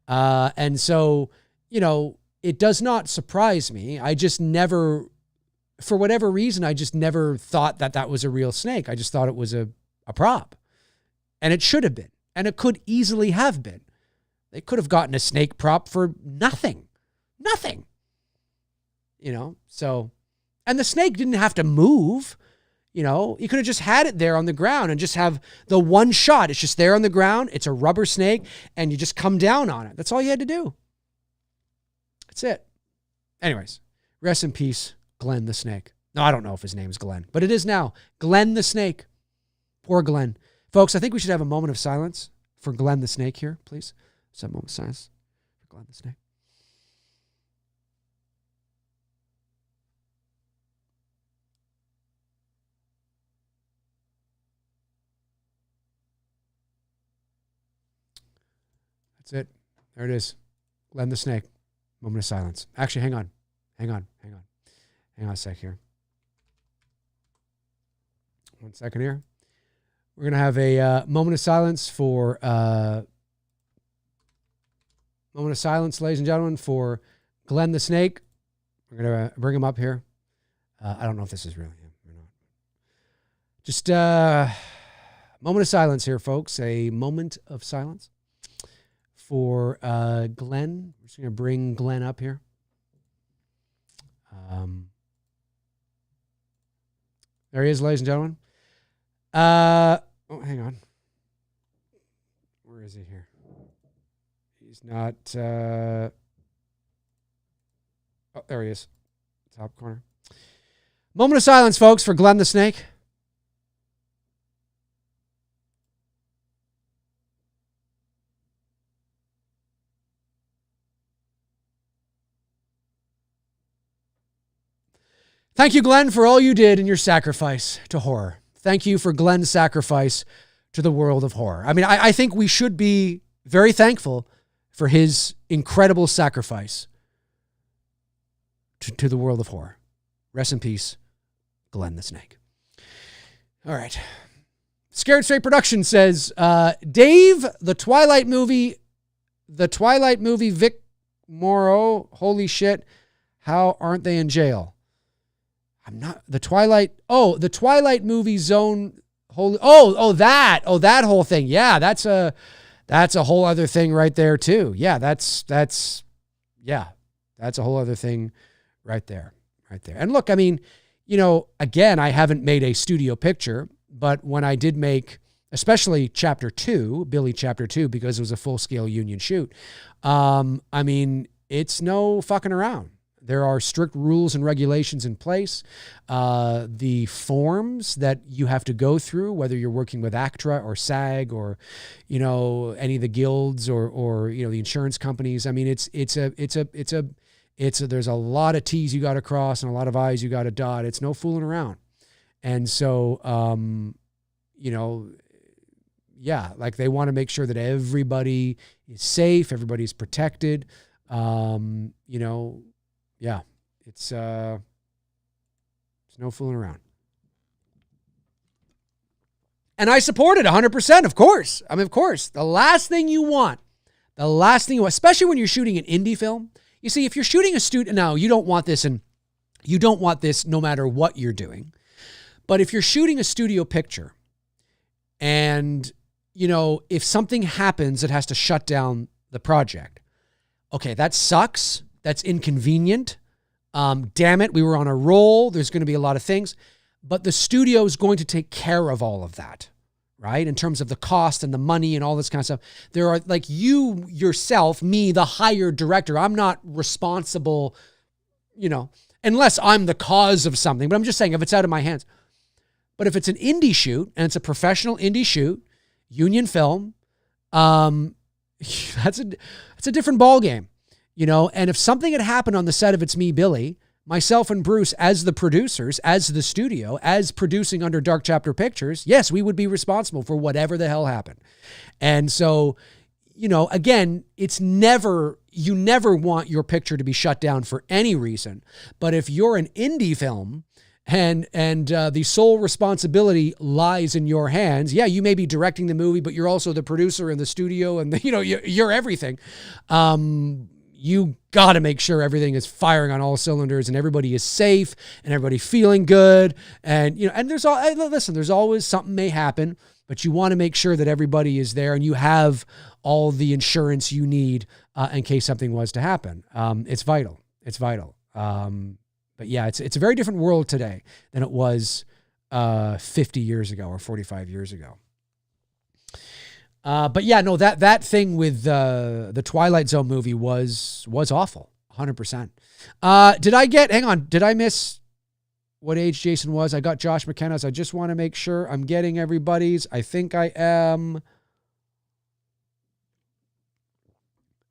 And so, it does not surprise me. I just never, for whatever reason, I just never thought that was a real snake. I just thought it was a prop. And it should have been. And it could easily have been. They could have gotten a snake prop for nothing. So, and the snake didn't have to move. You could have just had it there on the ground and just have the one shot. It's just there on the ground. It's a rubber snake and you just come down on it. That's all you had to do. That's it. Anyways, rest in peace, Glenn the snake. No, I don't know if his name's Glenn, but it is now. Glenn the snake. Poor Glenn. Folks, I think we should have a moment of silence for Glenn the snake here, please. Let's have a moment of silence for Glenn the snake. That's it. There it is. Glenn the snake. Moment of silence. Actually, hang on. Hang on a sec here. 1 second here. We're going to have a moment of silence for... moment of silence, ladies and gentlemen, for Glenn the Snake. We're going to bring him up here. I don't know if this is really him or not. Just moment of silence here, folks. A moment of silence for Glenn. We're just going to bring Glenn up here. There he is, ladies and gentlemen. Oh, hang on. Where is he here? He's not... oh, there he is. Top corner. Moment of silence, folks, for Glenn the Snake. Thank you, Glenn, for all you did in your sacrifice to horror. Thank you for Glenn's sacrifice to the world of horror. I mean, I think we should be very thankful for his incredible sacrifice to the world of horror. Rest in peace, Glenn the Snake. All right. Scared Straight Productions says, Dave, the Twilight movie Vic Morrow, holy shit, how aren't they in jail? I'm not, the Twilight movie Zone, that whole thing. Yeah, that's a whole other thing right there too. Yeah, that's a whole other thing right there. And look, I mean, you know, again, I haven't made a studio picture, but when I did make, especially Chapter 2, Billy Chapter 2, because it was a full-scale union shoot, I mean, it's no fucking around. There are strict rules and regulations in place. The forms that you have to go through, whether you're working with ACTRA or SAG or, you know, any of the guilds or you know, the insurance companies. I mean, there's a lot of T's you got to cross and a lot of I's you got to dot. It's no fooling around. And so, you know, yeah, like they want to make sure that everybody is safe, everybody's protected. You know, yeah, it's no fooling around. And I support it 100%, of course. I mean, of course, the last thing you want, especially when you're shooting an indie film. You see, if you're shooting a studio, now you don't want this no matter what you're doing. But if you're shooting a studio picture and, you know, if something happens that has to shut down the project, okay, that sucks. That's inconvenient. Damn it, we were on a roll. There's going to be a lot of things. But the studio is going to take care of all of that, right? In terms of the cost and the money and all this kind of stuff. There are, like, you yourself, me, the hired director, I'm not responsible, you know, unless I'm the cause of something. But I'm just saying, if it's out of my hands. But if it's an indie shoot, and it's a professional indie shoot, union film, that's a different ballgame. You know, and if something had happened on the set of It's Me, Billy, myself and Bruce as the producers, as the studio, as producing under Dark Chapter Pictures, yes, we would be responsible for whatever the hell happened. And so, you know, again, you never want your picture to be shut down for any reason. But if you're an indie film and the sole responsibility lies in your hands, yeah, you may be directing the movie, but you're also the producer in the studio and you're everything. You got to make sure everything is firing on all cylinders and everybody is safe and everybody feeling good. And, you know, and there's always something may happen, but you want to make sure that everybody is there and you have all the insurance you need in case something was to happen. It's vital. It's vital. But yeah, it's a very different world today than it was 50 years ago or 45 years ago. But yeah, no, that thing with the Twilight Zone movie was awful, 100%. Did I miss what age Jason was? I got Josh McKenna's. I just want to make sure I'm getting everybody's. I think I am.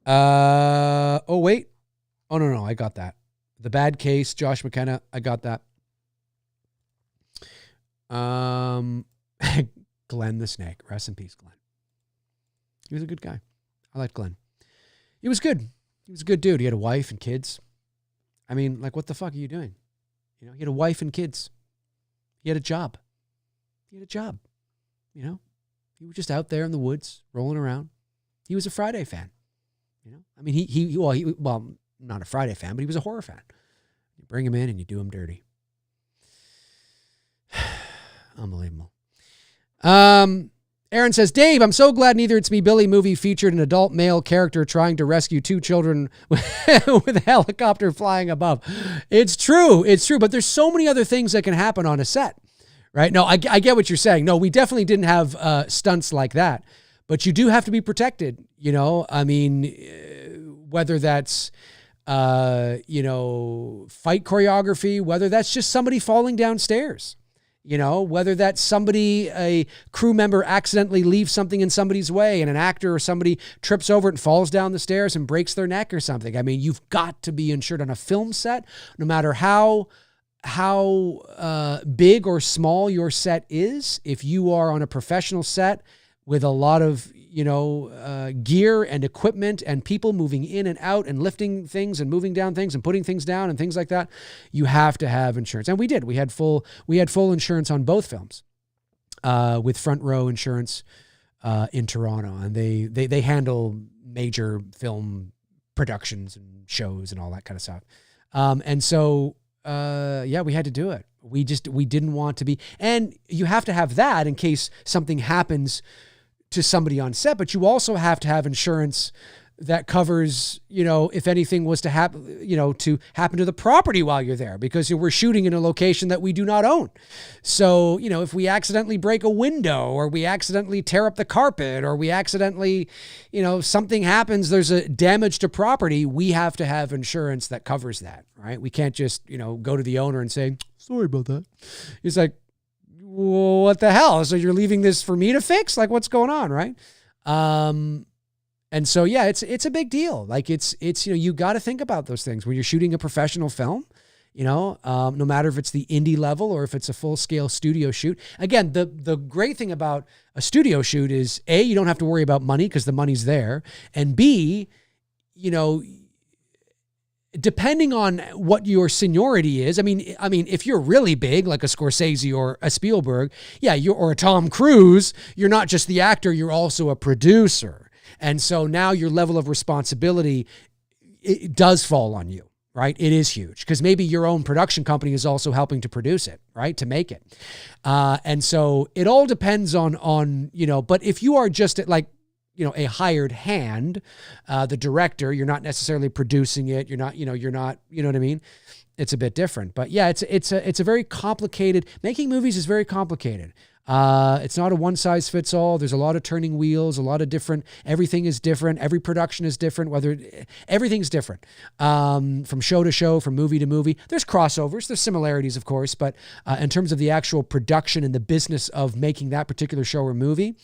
Oh, wait. Oh, no, I got that. The Bad Case, Josh McKenna, I got that. Glenn the Snake. Rest in peace, Glenn. He was a good guy. I liked Glenn. He was good. He was a good dude. He had a wife and kids. I mean, like, what the fuck are you doing? You know, he had a wife and kids. He had a job. You know, he was just out there in the woods rolling around. He was a Friday fan. You know, I mean, well, not a Friday fan, but he was a horror fan. You bring him in and you do him dirty. Unbelievable. Aaron says, Dave, I'm so glad Neither It's Me Billy movie featured an adult male character trying to rescue two children with a helicopter flying above. It's true. But there's so many other things that can happen on a set, right? No, I get what you're saying. No, we definitely didn't have stunts like that, but you do have to be protected. You know, I mean, whether that's, fight choreography, whether that's just somebody falling downstairs. You know, whether that's somebody, a crew member accidentally leaves something in somebody's way and an actor or somebody trips over it and falls down the stairs and breaks their neck or something. I mean, you've got to be insured on a film set, no matter how big or small your set is. If you are on a professional set with a lot of, gear and equipment and people moving in and out and lifting things and moving down things and putting things down and things like that, you have to have insurance. And we did. We had full insurance on both films, with Front Row Insurance in Toronto, and they handle major film productions and shows and all that kind of stuff. We had to do it. We didn't want to be, and you have to have that in case something happens to somebody on set, but you also have to have insurance that covers, if anything was to happen, to happen to the property while you're there, because we're shooting in a location that we do not own. So, if we accidentally break a window or we accidentally tear up the carpet or we accidentally, something happens, there's a damage to property, we have to have insurance that covers that, right? We can't just, go to the owner and say, sorry about that. He's like, well, what the hell? So you're leaving this for me to fix? Like, what's going on, right? And so, yeah, it's a big deal. Like it's you got to think about those things when you're shooting a professional film, no matter if it's the indie level or if it's a full scale studio shoot. Again, the great thing about a studio shoot is A, you don't have to worry about money because the money's there. And B, depending on what your seniority is, I mean, if you're really big, like a Scorsese or a Spielberg, or a Tom Cruise, you're not just the actor, you're also a producer. And so now your level of responsibility, it does fall on you, right? It is huge because maybe your own production company is also helping to produce it, right? To make it. And so it all depends on, but if you are just at like, a hired hand, the director, you're not necessarily producing it. You're not, you know what I mean? It's a bit different, but yeah, it's a very complicated, making movies is very complicated. It's not a one size fits all. There's a lot of turning wheels, a lot of different, everything is different. Every production is different, everything's different. From show to show, from movie to movie. There's crossovers, there's similarities, of course, but in terms of the actual production and the business of making that particular show or movie,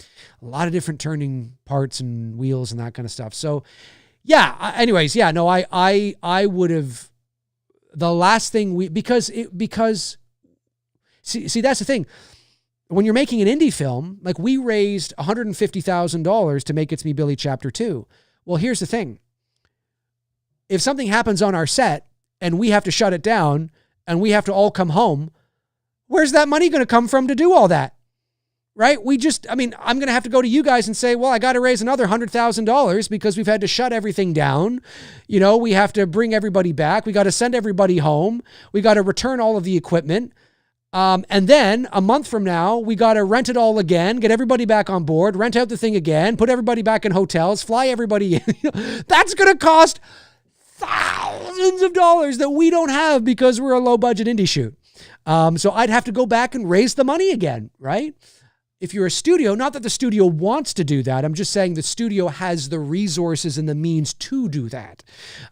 a lot of different turning parts and wheels and that kind of stuff. So yeah, I would have, the last thing because see, that's the thing. When you're making an indie film, like we raised $150,000 to make It's Me Billy Chapter 2. Well, here's the thing. If something happens on our set and we have to shut it down and we have to all come home, where's that money going to come from to do all that? Right? I'm going to have to go to you guys and say, well, I got to raise another $100,000 because we've had to shut everything down. We have to bring everybody back. We got to send everybody home. We got to return all of the equipment. And then a month from now, we got to rent it all again, get everybody back on board, rent out the thing again, put everybody back in hotels, fly everybody in. That's going to cost thousands of dollars that we don't have because we're a low budget indie shoot. So I'd have to go back and raise the money again, right? If you're a studio, not that the studio wants to do that. I'm just saying the studio has the resources and the means to do that.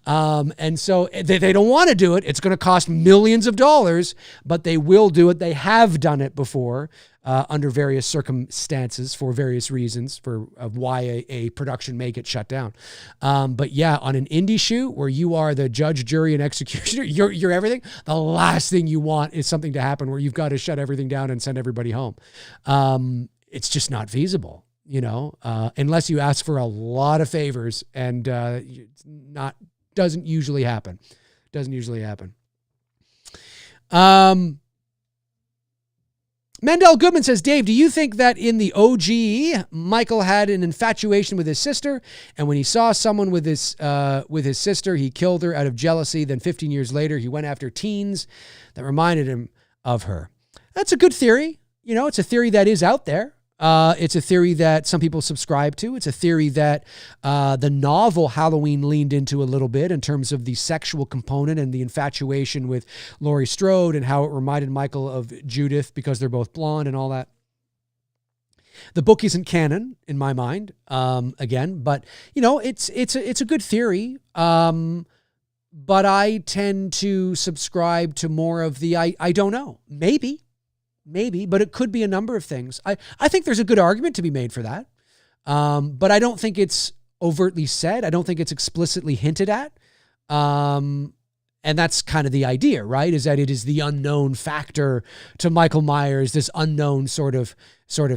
And so they don't want to do it. It's going to cost millions of dollars, but they will do it. They have done it before under various circumstances for various reasons for why a production may get shut down. But yeah, on an indie shoot where you are the judge, jury, and executioner, you're everything. The last thing you want is something to happen where you've got to shut everything down and send everybody home. It's just not feasible, unless you ask for a lot of favors, and doesn't usually happen. Mendel Goodman says, Dave, do you think that in the OG, Michael had an infatuation with his sister, and when he saw someone with his sister, he killed her out of jealousy? Then 15 years later, he went after teens that reminded him of her. That's a good theory. You know, it's a theory that is out there. It's a theory that some people subscribe to. It's a theory that the novel Halloween leaned into a little bit in terms of the sexual component and the infatuation with Laurie Strode and how it reminded Michael of Judith because they're both blonde and all that. The book isn't canon in my mind, again, but you know, it's a good theory. But I tend to subscribe to more of the I don't know, maybe, but it could be a number of things. I think there's a good argument to be made for that. But I don't think it's overtly said. I don't think it's explicitly hinted at. And that's kind of the idea, right? Is that it is the unknown factor to Michael Myers, this unknown sort of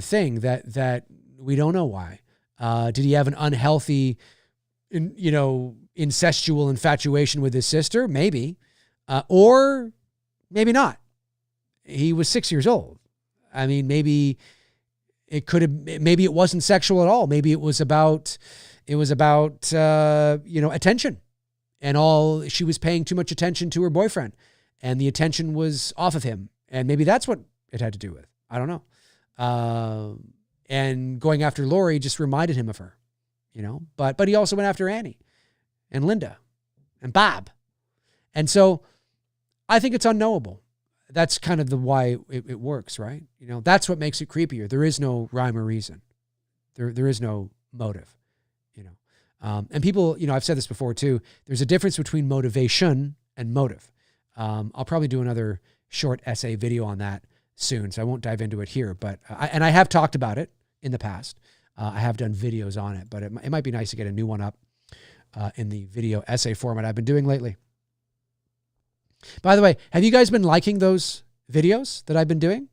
thing that we don't know why. Did he have an unhealthy, incestual infatuation with his sister? Maybe. Or maybe not. He was 6 years old. I mean, maybe it wasn't sexual at all. Maybe it was about attention, and all she was paying too much attention to her boyfriend, and the attention was off of him. And maybe that's what it had to do with. I don't know. And going after Laurie just reminded him of her, but he also went after Annie and Linda and Bob. And so I think it's unknowable. That's kind of why it works, right? That's what makes it creepier. There is no rhyme or reason. There is no motive, and people, I've said this before too, there's a difference between motivation and motive. I'll probably do another short essay video on that soon, so I won't dive into it here, but, I have talked about it in the past. I have done videos on it, but it might be nice to get a new one up in the video essay format I've been doing lately. By the way, have you guys been liking those videos that I've been doing?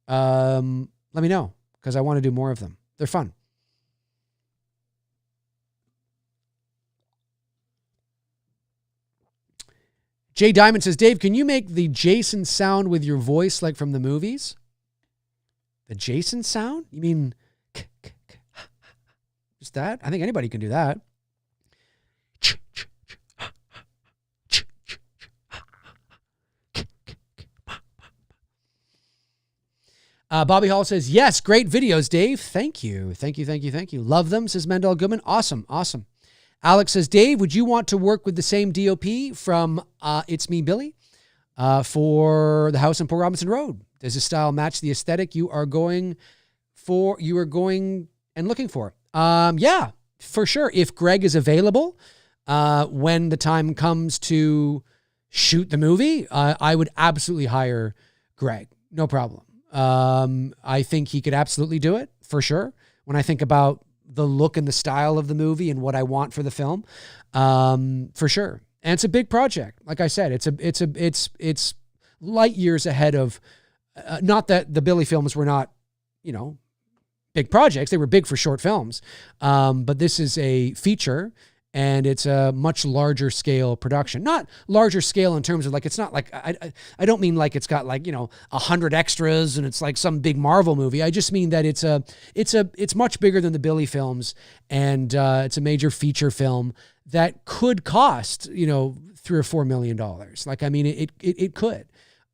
Let me know, because I want to do more of them. They're fun. Jay Diamond says, Dave, can you make the Jason sound with your voice like from the movies? The Jason sound? You mean just that? I think anybody can do that. Bobby Hall says, yes, great videos, Dave. Thank you. Love them, says Mendel Goodman. Awesome. Alex says, Dave, would you want to work with the same DOP from It's Me, Billy for the house on Port Robinson Road? Does his style match the aesthetic you are going and looking for? Yeah, for sure. If Greg is available when the time comes to shoot the movie, I would absolutely hire Greg. No problem. I think he could absolutely do it for sure. When I think about the look and the style of the movie and what I want for the film, for sure. And it's a big project. Like I said, it's light years ahead of, not that the Billy films were not, big projects. They were big for short films. But this is a feature, and it's a much larger scale production. Not larger scale in terms of it's not like, I don't mean like it's got 100 extras and it's like some big Marvel movie. I just mean that it's much bigger than the Billy films, and it's a major feature film that could cost, $3 or $4 million. It could.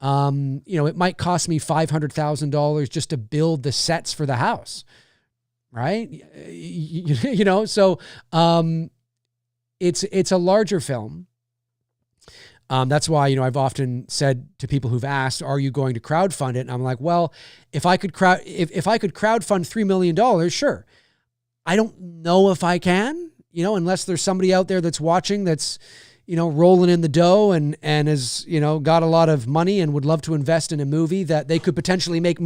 It might cost me $500,000 just to build the sets for the house. Right. So, it's a larger film. That's why, I've often said to people who've asked, are you going to crowdfund it? And I'm like, well, if I could crowdfund $3 million, sure. I don't know if I can, unless there's somebody out there that's watching that's, rolling in the dough and has, got a lot of money and would love to invest in a movie that they could potentially make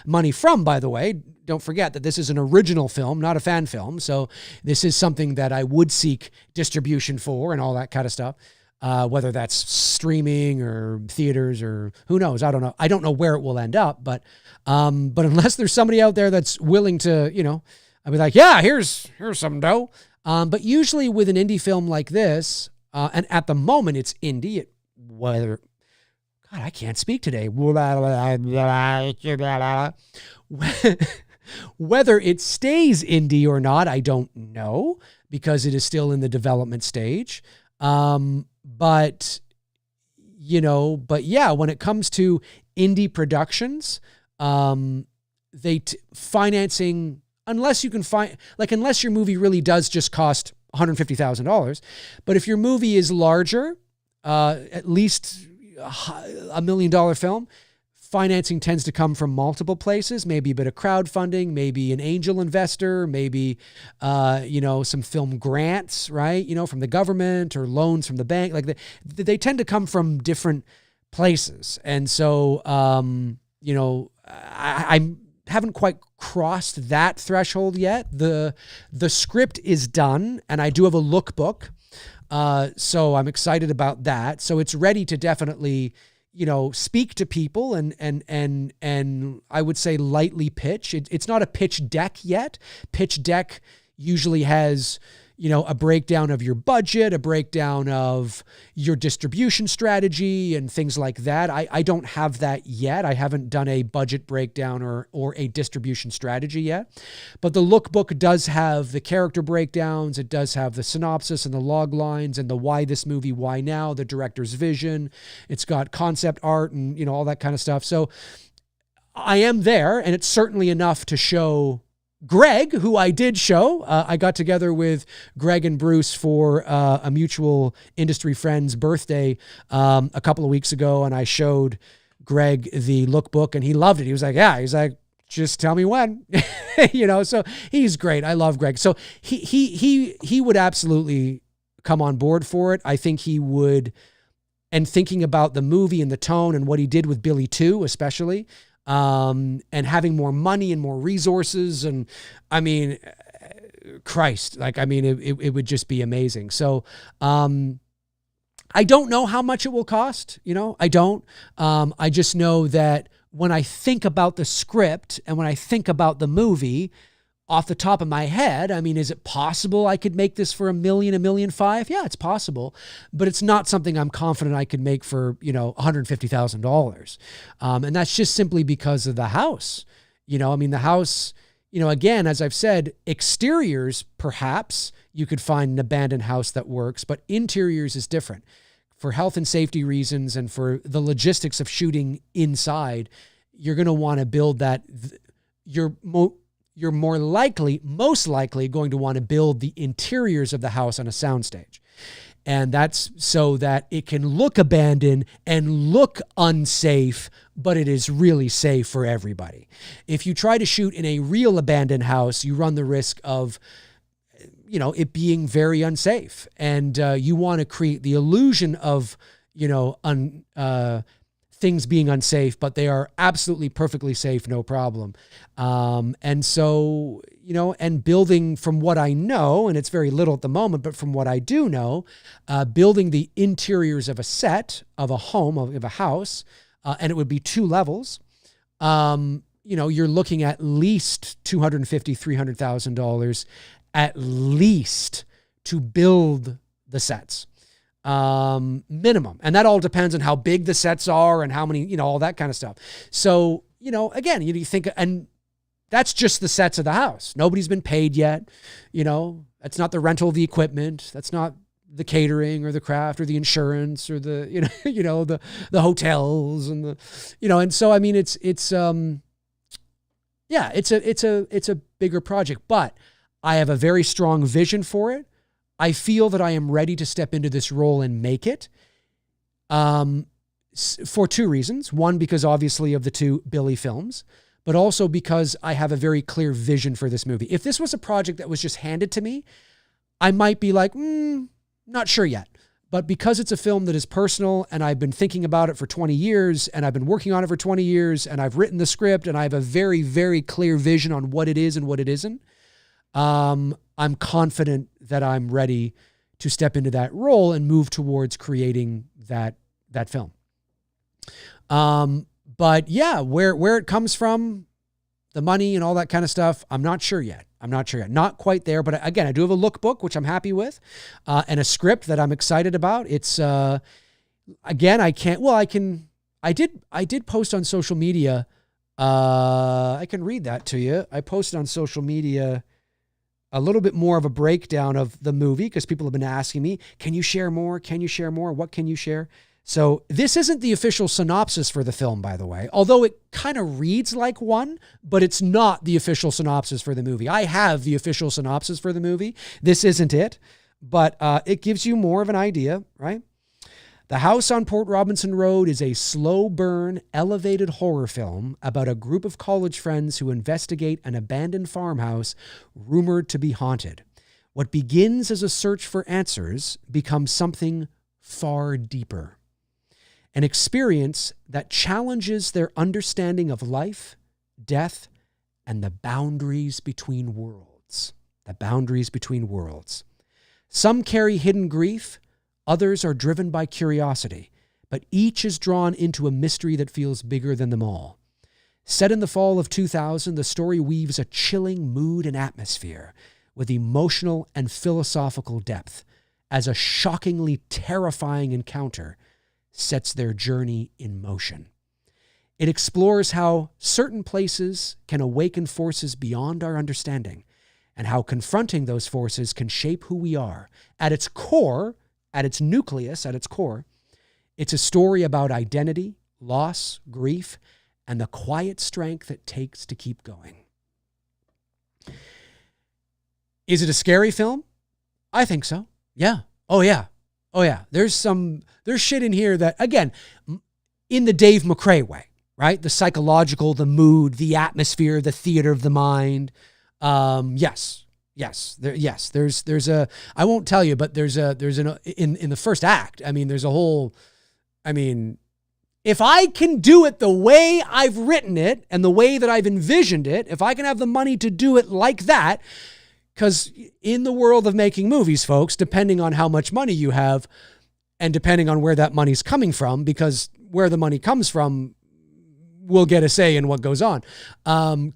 money from, by the way. Don't forget that this is an original film, not a fan film. So this is something that I would seek distribution for and all that kind of stuff. Whether that's streaming or theaters or who knows, I don't know. I don't know where it will end up, but unless there's somebody out there that's willing to, I'd be like, yeah, here's some dough. But usually with an indie film like this, and at the moment it's indie, God, I can't speak today. Whether it stays indie or not, I don't know, because it is still in the development stage. But yeah, when it comes to indie productions, financing, unless you can find, like, unless your movie really does just cost $150,000, but if your movie is larger, at least $1 million film, financing tends to come from multiple places, maybe a bit of crowdfunding, maybe an angel investor, maybe, some film grants, right? From the government, or loans from the bank. Like, they tend to come from different places. And so, I haven't quite crossed that threshold yet. The script is done, and I do have a lookbook. So I'm excited about that. So it's ready to definitely, speak to people and I would say lightly pitch. It's not a pitch deck yet. Pitch deck usually has, a breakdown of your budget, a breakdown of your distribution strategy and things like that. I don't have that yet. I haven't done a budget breakdown or a distribution strategy yet. But the lookbook does have the character breakdowns. It does have the synopsis and the log lines and the why this movie, why now, the director's vision. It's got concept art and, all that kind of stuff. So I am there, and it's certainly enough to show Greg, who I did show. I got together with Greg and Bruce for a mutual industry friend's birthday a couple of weeks ago, and I showed Greg the lookbook, and he loved it. He was like, yeah, just tell me when. So he's great. I love Greg. So he would absolutely come on board for it. I think he would, and thinking about the movie and the tone and what he did with Billy 2 especially, and having more money and more resources. And I mean, Christ, it would just be amazing. So, I don't know how much it will cost. I don't, I just know that when I think about the script and when I think about the movie off the top of my head, is it possible I could make this for $1 million, $1.5 million? Yeah, it's possible, but it's not something I'm confident I could make for, $150,000. And that's just simply because of the house. The house, again, as I've said, exteriors, perhaps you could find an abandoned house that works, but interiors is different. For health and safety reasons and for the logistics of shooting inside, you're going to want to build that. You're most likely going to want to build the interiors of the house on a soundstage. And that's so that it can look abandoned and look unsafe, but it is really safe for everybody. If you try to shoot in a real abandoned house, you run the risk of, it being very unsafe. And you want to create the illusion of, things being unsafe, but they are absolutely perfectly safe, no problem. And so, and building from what I know, and it's very little at the moment, but from what I do know, building the interiors of a set, of a home, of a house, and it would be 2 levels, you're looking at least $250,000, $300,000 at least to build the sets. Minimum. And that all depends on how big the sets are and how many, all that kind of stuff. So, again, you think, and that's just the sets of the house. Nobody's been paid yet. That's not the rental of the equipment. That's not the catering or the craft or the insurance or the, the hotels and the, and so, it's a bigger project, but I have a very strong vision for it. I feel that I am ready to step into this role and make it, for 2 reasons. One, because obviously of the 2 Billy films, but also because I have a very clear vision for this movie. If this was a project that was just handed to me, I might be like, not sure yet. But because it's a film that is personal and I've been thinking about it for 20 years and I've been working on it for 20 years and I've written the script and I have a very, very clear vision on what it is and what it isn't, I'm confident that I'm ready to step into that role and move towards creating that film. But yeah, where it comes from, the money and all that kind of stuff, I'm not sure yet. Not quite there, but again, I do have a lookbook, which I'm happy with, and a script that I'm excited about. It's, again, I I did post on social media. I can read that to you. I posted on social media a little bit more of a breakdown of the movie because people have been asking me, can you share more? Can you share more? What can you share? So this isn't the official synopsis for the film, by the way, although it kind of reads like one, but it's not the official synopsis for the movie. I have the official synopsis for the movie. This isn't it, but it gives you more of an idea, right? The House on Port Robinson Road is a slow burn, elevated horror film about a group of college friends who investigate an abandoned farmhouse rumored to be haunted. What begins as a search for answers becomes something far deeper. An experience that challenges their understanding of life, death, and the boundaries between worlds. The boundaries between worlds. Some carry hidden grief, others are driven by curiosity, but each is drawn into a mystery that feels bigger than them all. Set in the fall of 2000, the story weaves a chilling mood and atmosphere with emotional and philosophical depth as a shockingly terrifying encounter sets their journey in motion. It explores how certain places can awaken forces beyond our understanding and how confronting those forces can shape who we are. At its core, at its nucleus, at its core, it's a story about identity, loss, grief, and the quiet strength it takes to keep going. Is it a scary film? I think so. Yeah. Oh, yeah. Oh, yeah. There's shit in here that, again, in the Dave McRae way, right? The psychological, the mood, the atmosphere, the theater of the mind. Yes. There's a, I won't tell you, but there's in the first act, I mean, there's a whole, I mean, if I can do it the way I've written it and the way that I've envisioned it, if I can have the money to do it like that, because in the world of making movies, folks, depending on how much money you have and depending on where that money's coming from, because where the money comes from will get a say in what goes on.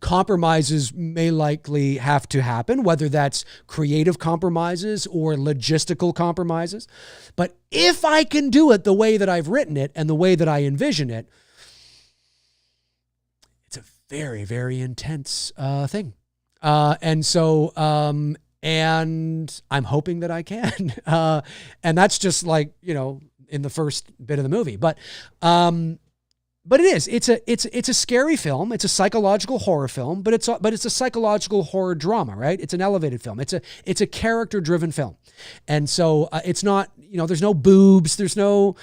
Compromises may likely have to happen, whether that's creative compromises or logistical compromises. But if I can do it the way that I've written it and the way that I envision it, it's a very, very intense thing. And I'm hoping that I can. And that's just like, in the first bit of the movie. But it is. It's a scary film. It's a psychological horror film, but it's a psychological horror drama, right? It's an elevated film. It's a character-driven film. And so it's not, there's no boobs, there's no,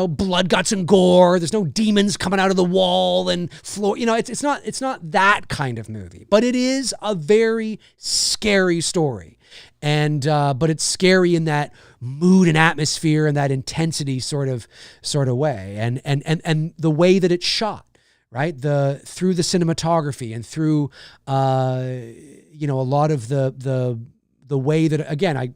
blood, guts, and gore, there's no demons coming out of the wall and floor. It's not that kind of movie, but it is a very scary story. And but it's scary in that mood and atmosphere and that intensity sort of way, and the way that it's shot, right? Through the cinematography and through a lot of the way that, again, I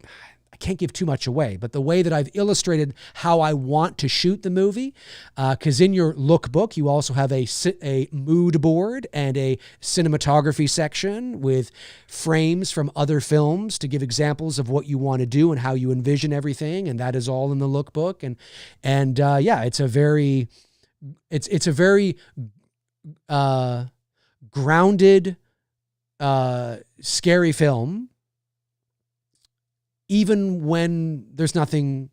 can't give too much away, but the way that I've illustrated how I want to shoot the movie, because in your lookbook, you also have a mood board and a cinematography section with frames from other films to give examples of what you want to do and how you envision everything. And that is all in the lookbook. And it's a very grounded, scary film, even when there's nothing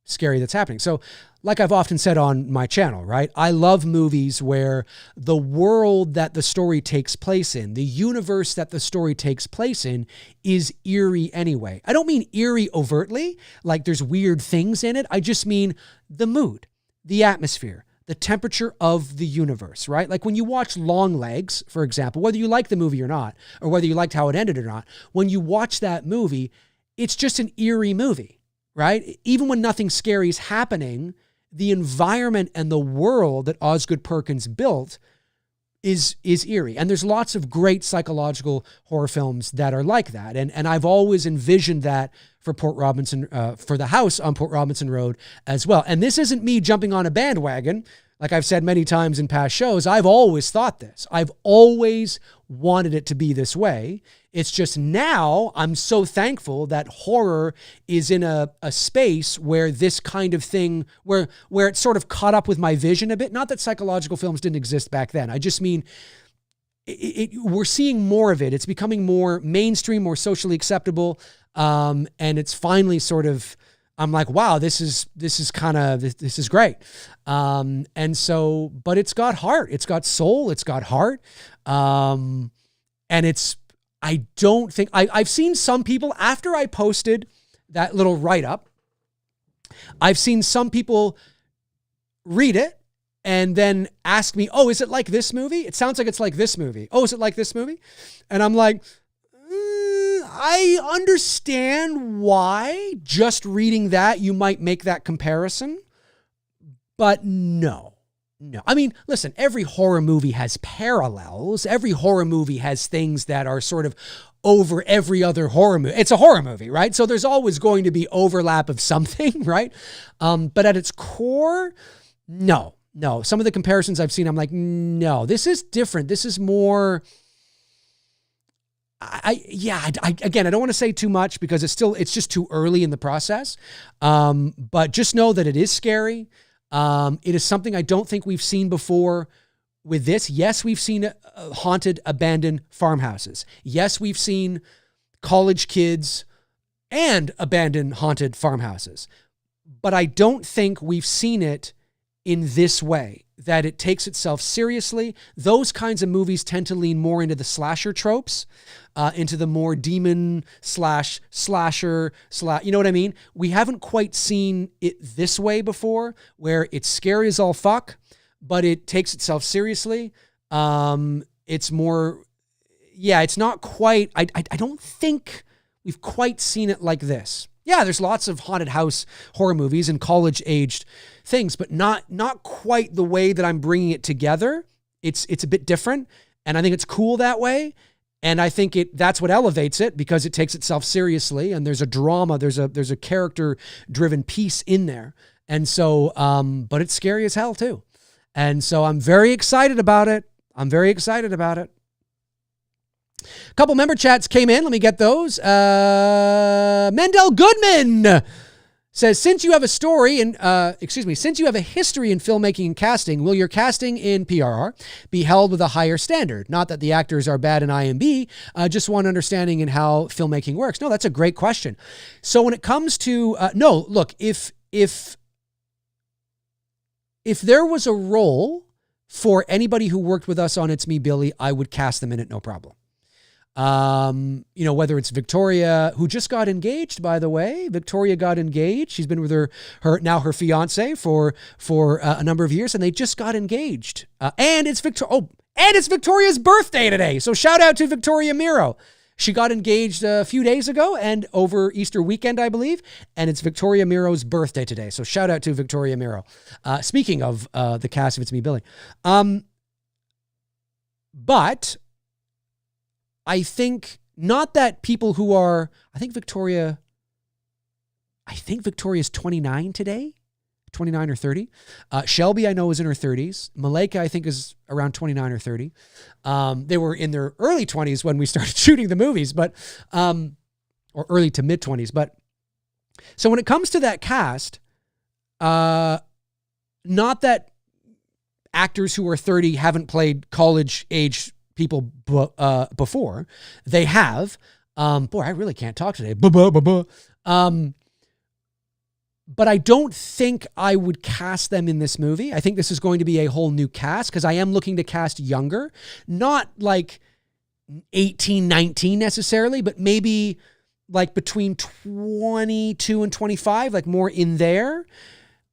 scary that's happening. So like I've often said on my channel, right? I love movies where the world that the story takes place in, the universe that the story takes place in, is eerie anyway. I don't mean eerie overtly, like there's weird things in it. I just mean the mood, the atmosphere, the temperature of the universe, right? Like when you watch Longlegs, for example, whether you like the movie or not, or whether you liked how it ended or not, when you watch that movie, it's just an eerie movie, right? Even when nothing scary is happening, the environment and the world that Osgood Perkins built is eerie. And there's lots of great psychological horror films that are like that. And I've always envisioned that for Port Robinson, for the house on Port Robinson Road as well. And this isn't me jumping on a bandwagon. Like I've said many times in past shows, I've always thought this. I've always wanted it to be this way. It's just now I'm so thankful that horror is in a space where this kind of thing, where it's sort of caught up with my vision a bit. Not that psychological films didn't exist back then. I just mean we're seeing more of it. It's becoming more mainstream, more socially acceptable. And it's finally sort of, I'm like, wow, this is great. And so, but it's got heart, it's got soul, it's got heart. And I don't think I've seen some people after I posted that little write-up, I've seen some people read it and then ask me, oh, is it like this movie? It sounds like it's like this movie. Oh, is it like this movie? And I'm like, I understand why just reading that you might make that comparison, but no. I mean, listen, every horror movie has parallels. Every horror movie has things that are sort of over every other horror movie. It's a horror movie, right? So there's always going to be overlap of something, right? But at its core, no. Some of the comparisons I've seen, I'm like, no, this is different. This is more... Again, I don't want to say too much because it's just too early in the process. But just know that it is scary. It is something I don't think we've seen before with this. Yes, we've seen haunted, abandoned farmhouses. Yes, we've seen college kids and abandoned, haunted farmhouses. But I don't think we've seen it in this way, that it takes itself seriously. Those kinds of movies tend to lean more into the slasher tropes, into the more demon slasher, you know what I mean? We haven't quite seen it this way before, where it's scary as all fuck, but it takes itself seriously. It's more, it's not quite, I don't think we've quite seen it like this. Yeah, there's lots of haunted house horror movies and college-aged things, but not quite the way that I'm bringing it together. It's a bit different, and I think it's cool that way. And I think that's what elevates it, because it takes itself seriously, and there's a drama, there's a character-driven piece in there. And so, but it's scary as hell too. And so I'm very excited about it. A couple member chats came in. Let me get those. Mendel Goodman says, since you have a history in filmmaking and casting, will your casting in PRR be held with a higher standard? Not that the actors are bad in IMDb, just one understanding in how filmmaking works. No, that's a great question. So when it comes to, look, if there was a role for anybody who worked with us on It's Me, Billy, I would cast them in it, no problem. Whether it's Victoria, who just got engaged, by the way. Victoria got engaged. She's been with her fiance for a number of years, and they just got engaged. And it's Victoria's birthday today. So shout out to Victoria Miro. She got engaged a few days ago and over Easter weekend, I believe. And it's Victoria Miro's birthday today. So shout out to Victoria Miro. Speaking of the cast of It's Me, Billy. But I think not that people who are, I think Victoria's 29 today, 29 or 30. Shelby, I know, is in her 30s. Malika, I think, is around 29 or 30. They were in their early 20s when we started shooting the movies, but, or early to mid 20s. But so when it comes to that cast, not that actors who are 30 haven't played college age people before. They have. Boy, I really can't talk today. But I don't think I would cast them in this movie. I think this is going to be a whole new cast, because I am looking to cast younger, not like 18, 19 necessarily, but maybe like between 22 and 25, like more in there.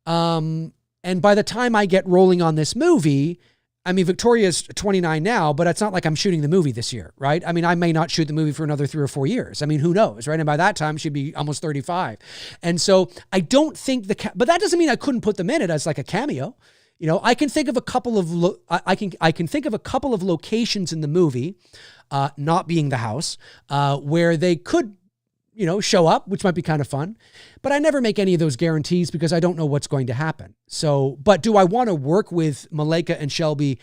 And by the time I get rolling on this movie, I mean, Victoria's 29 now, but it's not like I'm shooting the movie this year, right? I mean, I may not shoot the movie for another 3 or 4 years. I mean, who knows, right? And by that time, she'd be almost 35. And so I don't think but that doesn't mean I couldn't put them in it as like a cameo. I can think of a couple of, I can think of a couple of locations in the movie, not being the house, where they could, show up, which might be kind of fun. But I never make any of those guarantees because I don't know what's going to happen. So, but do I want to work with Malika and Shelby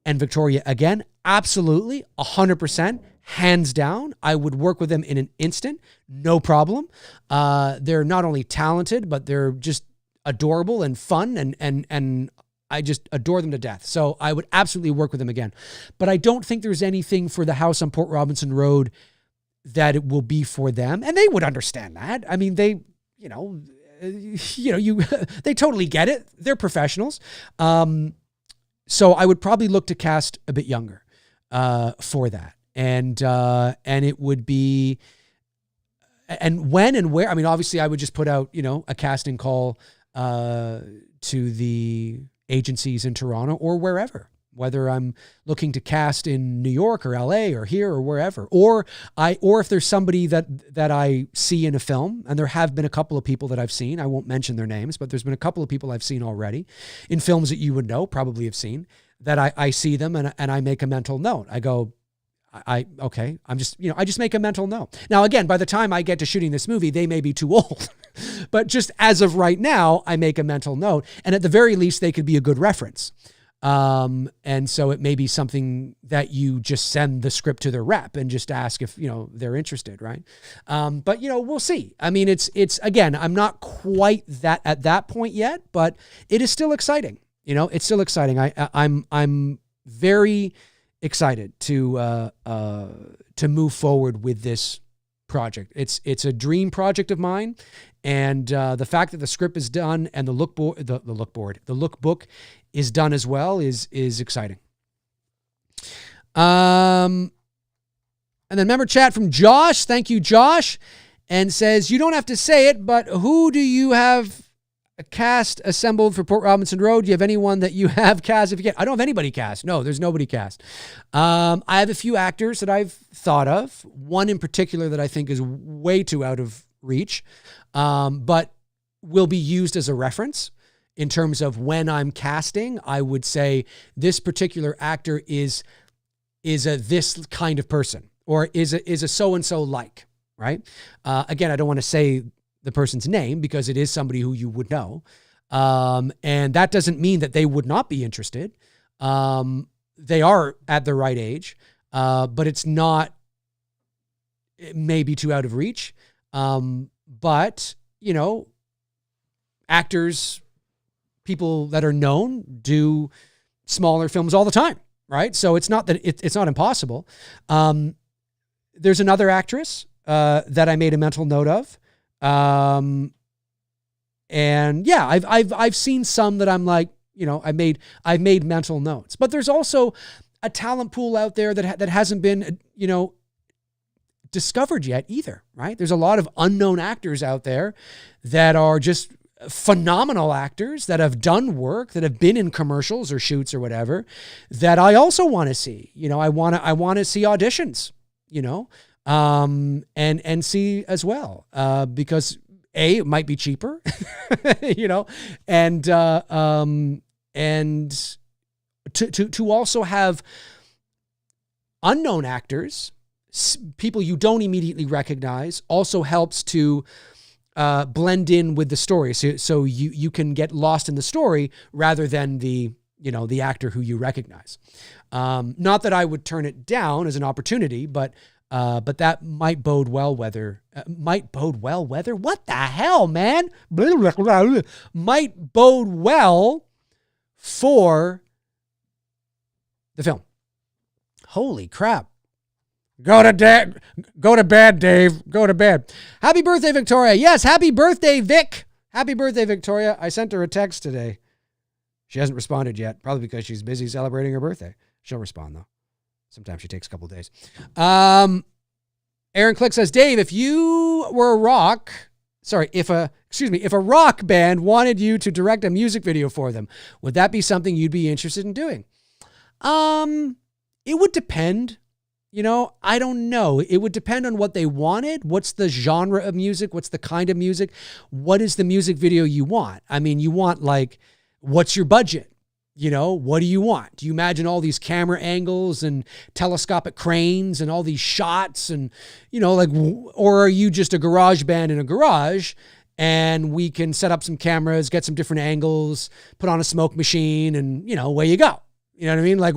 and Victoria again, absolutely, 100%, hands down. I would work with them in an instant, no problem. They're not only talented, but they're just adorable and fun, and I just adore them to death. So I would absolutely work with them again. But I don't think there's anything for the house on Port Robinson Road that it will be for them, and they would understand that. I mean, they, they totally get it. They're professionals. So I would probably look to cast a bit younger for that. And it would be, and when and where, I mean, obviously I would just put out, a casting call to the agencies in Toronto or wherever, whether I'm looking to cast in New York or LA or here or wherever, or if there's somebody that I see in a film, and there have been a couple of people that I've seen, I won't mention their names, but there's been a couple of people I've seen already in films that you would know, probably have seen, that I see them and I make a mental note. I go, okay, I just make a mental note. Now, again, by the time I get to shooting this movie, they may be too old, but just as of right now, I make a mental note, and at the very least, they could be a good reference. And so it may be something that you just send the script to their rep and just ask if, they're interested. Right. But we'll see. I mean, it's again, I'm not quite at that point yet, but it is still exciting. It's still exciting. I'm very excited to move forward with this project. It's a dream project of mine. And the fact that the script is done and the lookbook is done as well is exciting. And then member chat from Josh. Thank you, Josh. And says, you don't have to say it, but who do you have a cast assembled for Port Robinson Road? Do you have anyone that you have cast? If you I don't have anybody cast. No, there's nobody cast. I have a few actors that I've thought of. One in particular that I think is way too out of reach, but will be used as a reference. In terms of when I'm casting, I would say this particular actor is a this kind of person, or is a so-and-so like, right? Again, I don't want to say the person's name because it is somebody who you would know. And that doesn't mean that they would not be interested. They are at the right age, but it may be too out of reach. But, actors, people that are known do smaller films all the time, right? So it's not that it's not impossible. There's another actress that I made a mental note of, and yeah, I've seen some that I'm like, I've made mental notes. But there's also a talent pool out there that hasn't been discovered yet either, right? There's a lot of unknown actors out there that are just phenomenal actors that have done work, that have been in commercials or shoots or whatever, that I also want to see. I want to see auditions, and see as well, because it might be cheaper, and to also have unknown actors, people you don't immediately recognize, also helps to blend in with the story. So you can get lost in the story rather than the actor who you recognize. Not that I would turn it down as an opportunity, but that might bode well whether, what the hell, man? Might bode well for the film. Holy crap. Go to bed, Dave. Go to bed. Happy birthday, Victoria. Yes, happy birthday, Vic. Happy birthday, Victoria. I sent her a text today. She hasn't responded yet, probably because she's busy celebrating her birthday. She'll respond, though. Sometimes she takes a couple of days. Aaron Click says, Dave, if a rock band wanted you to direct a music video for them, would that be something you'd be interested in doing? It would depend. I don't know. It would depend on what they wanted. What's the genre of music? What's the kind of music? What is the music video you want? I mean, you want what's your budget? What do you want? Do you imagine all these camera angles and telescopic cranes and all these shots and, or are you just a garage band in a garage and we can set up some cameras, get some different angles, put on a smoke machine and, away you go. You know what I mean? Like,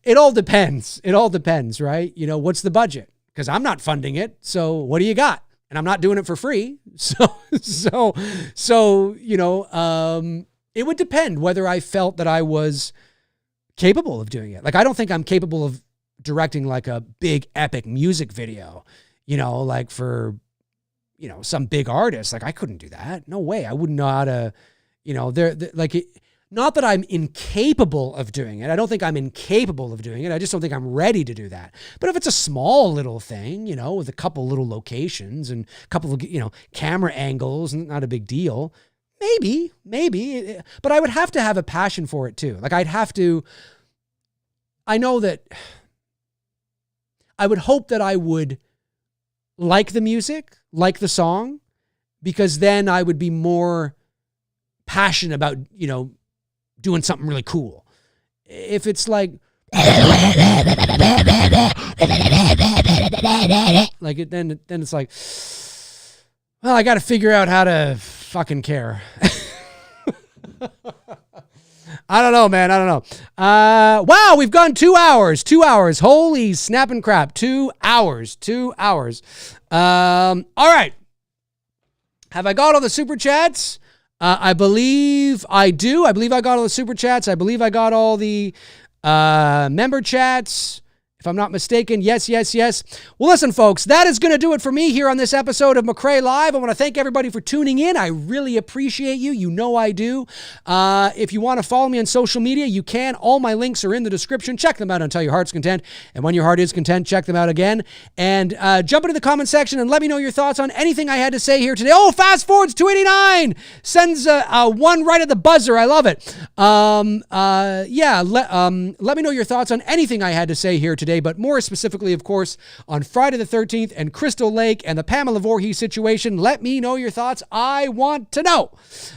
it all depends. It all depends, right? You know, what's the budget? Because I'm not funding it. So what do you got? And I'm not doing it for free. So, you know, it would depend whether I felt that I was capable of doing it. Like, I don't think I'm capable of directing like a big epic music video, you know, like for, you know, some big artist. Like, I couldn't do that. No way. I wouldn't know how to, you know, not that I'm incapable of doing it. I don't think I'm incapable of doing it. I just don't think I'm ready to do that. But if it's a small little thing, you know, with a couple little locations and a couple of, you know, camera angles, not a big deal, maybe. But I would have to have a passion for it too. Like, I know that I would hope that I would like the music, like the song, because then I would be more passionate about, you know, doing something really cool. If it's like it, then it's like, well, I got to figure out how to fucking care. I don't know, man. I don't know. Wow, we've gone 2 hours. 2 hours. Holy snapping crap. 2 hours. 2 hours. All right. Have I got all the super chats? I believe I do. I believe I got all the super chats. I believe I got all the member chats. If I'm not mistaken, yes. Well, listen, folks, that is going to do it for me here on this episode of McRae Live. I want to thank everybody for tuning in. I really appreciate you. You know I do. If you want to follow me on social media, you can. All my links are in the description. Check them out until your heart's content. And when your heart is content, check them out again. And jump into the comment section and let me know your thoughts on anything I had to say here today. Oh, Fast Forwards 289 sends one right at the buzzer. I love it. Let me know your thoughts on anything I had to say here today, but more specifically, of course, on Friday the 13th and Crystal Lake and the Pamela Voorhees situation. Let me know your thoughts. I want to know.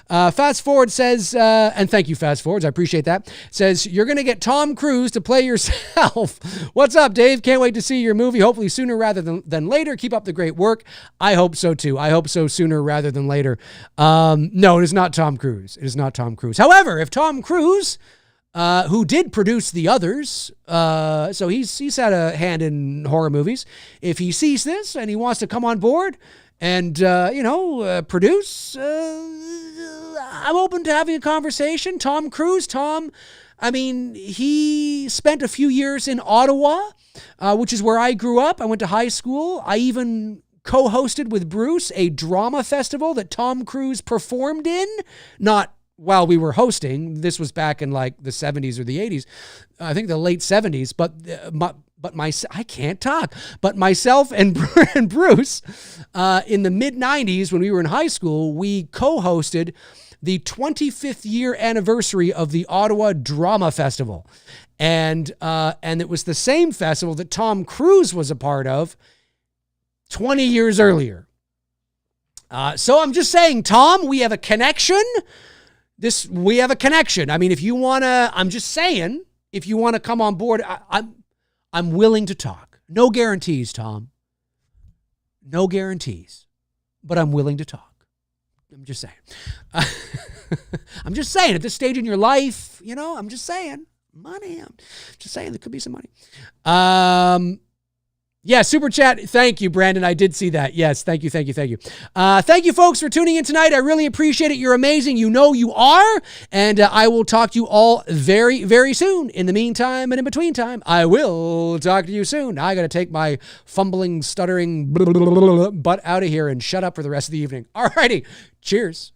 Fast Forward says, and thank you, Fast Forwards, I appreciate that, says, you're going to get Tom Cruise to play yourself. What's up, Dave? Can't wait to see your movie, hopefully sooner rather than later. Keep up the great work. I hope so, too. I hope so sooner rather than later. No, it is not Tom Cruise. It is not Tom Cruise. However, if Tom Cruise, who did produce the others, so he's had a hand in horror movies. If he sees this and he wants to come on board and, produce, I'm open to having a conversation. Tom Cruise, I mean, he spent a few years in Ottawa, which is where I grew up. I went to high school. I even co-hosted with Bruce a drama festival that Tom Cruise performed in, not while we were hosting. This was back in like the 70s or the 80s. I think the late 70s, I can't talk. But myself and Bruce, in the mid 90s, when we were in high school, we co-hosted the 25th year anniversary of the Ottawa Drama Festival. And it was the same festival that Tom Cruise was a part of 20 years earlier. So I'm just saying, Tom, we have a connection. We have a connection. I mean, if you want to, I'm just saying, if you want to come on board, I'm willing to talk. No guarantees, Tom. No guarantees, but I'm willing to talk. I'm just saying. I'm just saying, at this stage in your life, I'm just saying, money. I'm just saying there could be some money. Yeah, super chat. Thank you, Brandon. I did see that. Yes, thank you. Thank you, folks, for tuning in tonight. I really appreciate it. You're amazing. You know you are. And I will talk to you all very, very soon. In the meantime and in between time, I will talk to you soon. I got to take my fumbling, stuttering butt out of here and shut up for the rest of the evening. All righty. Cheers.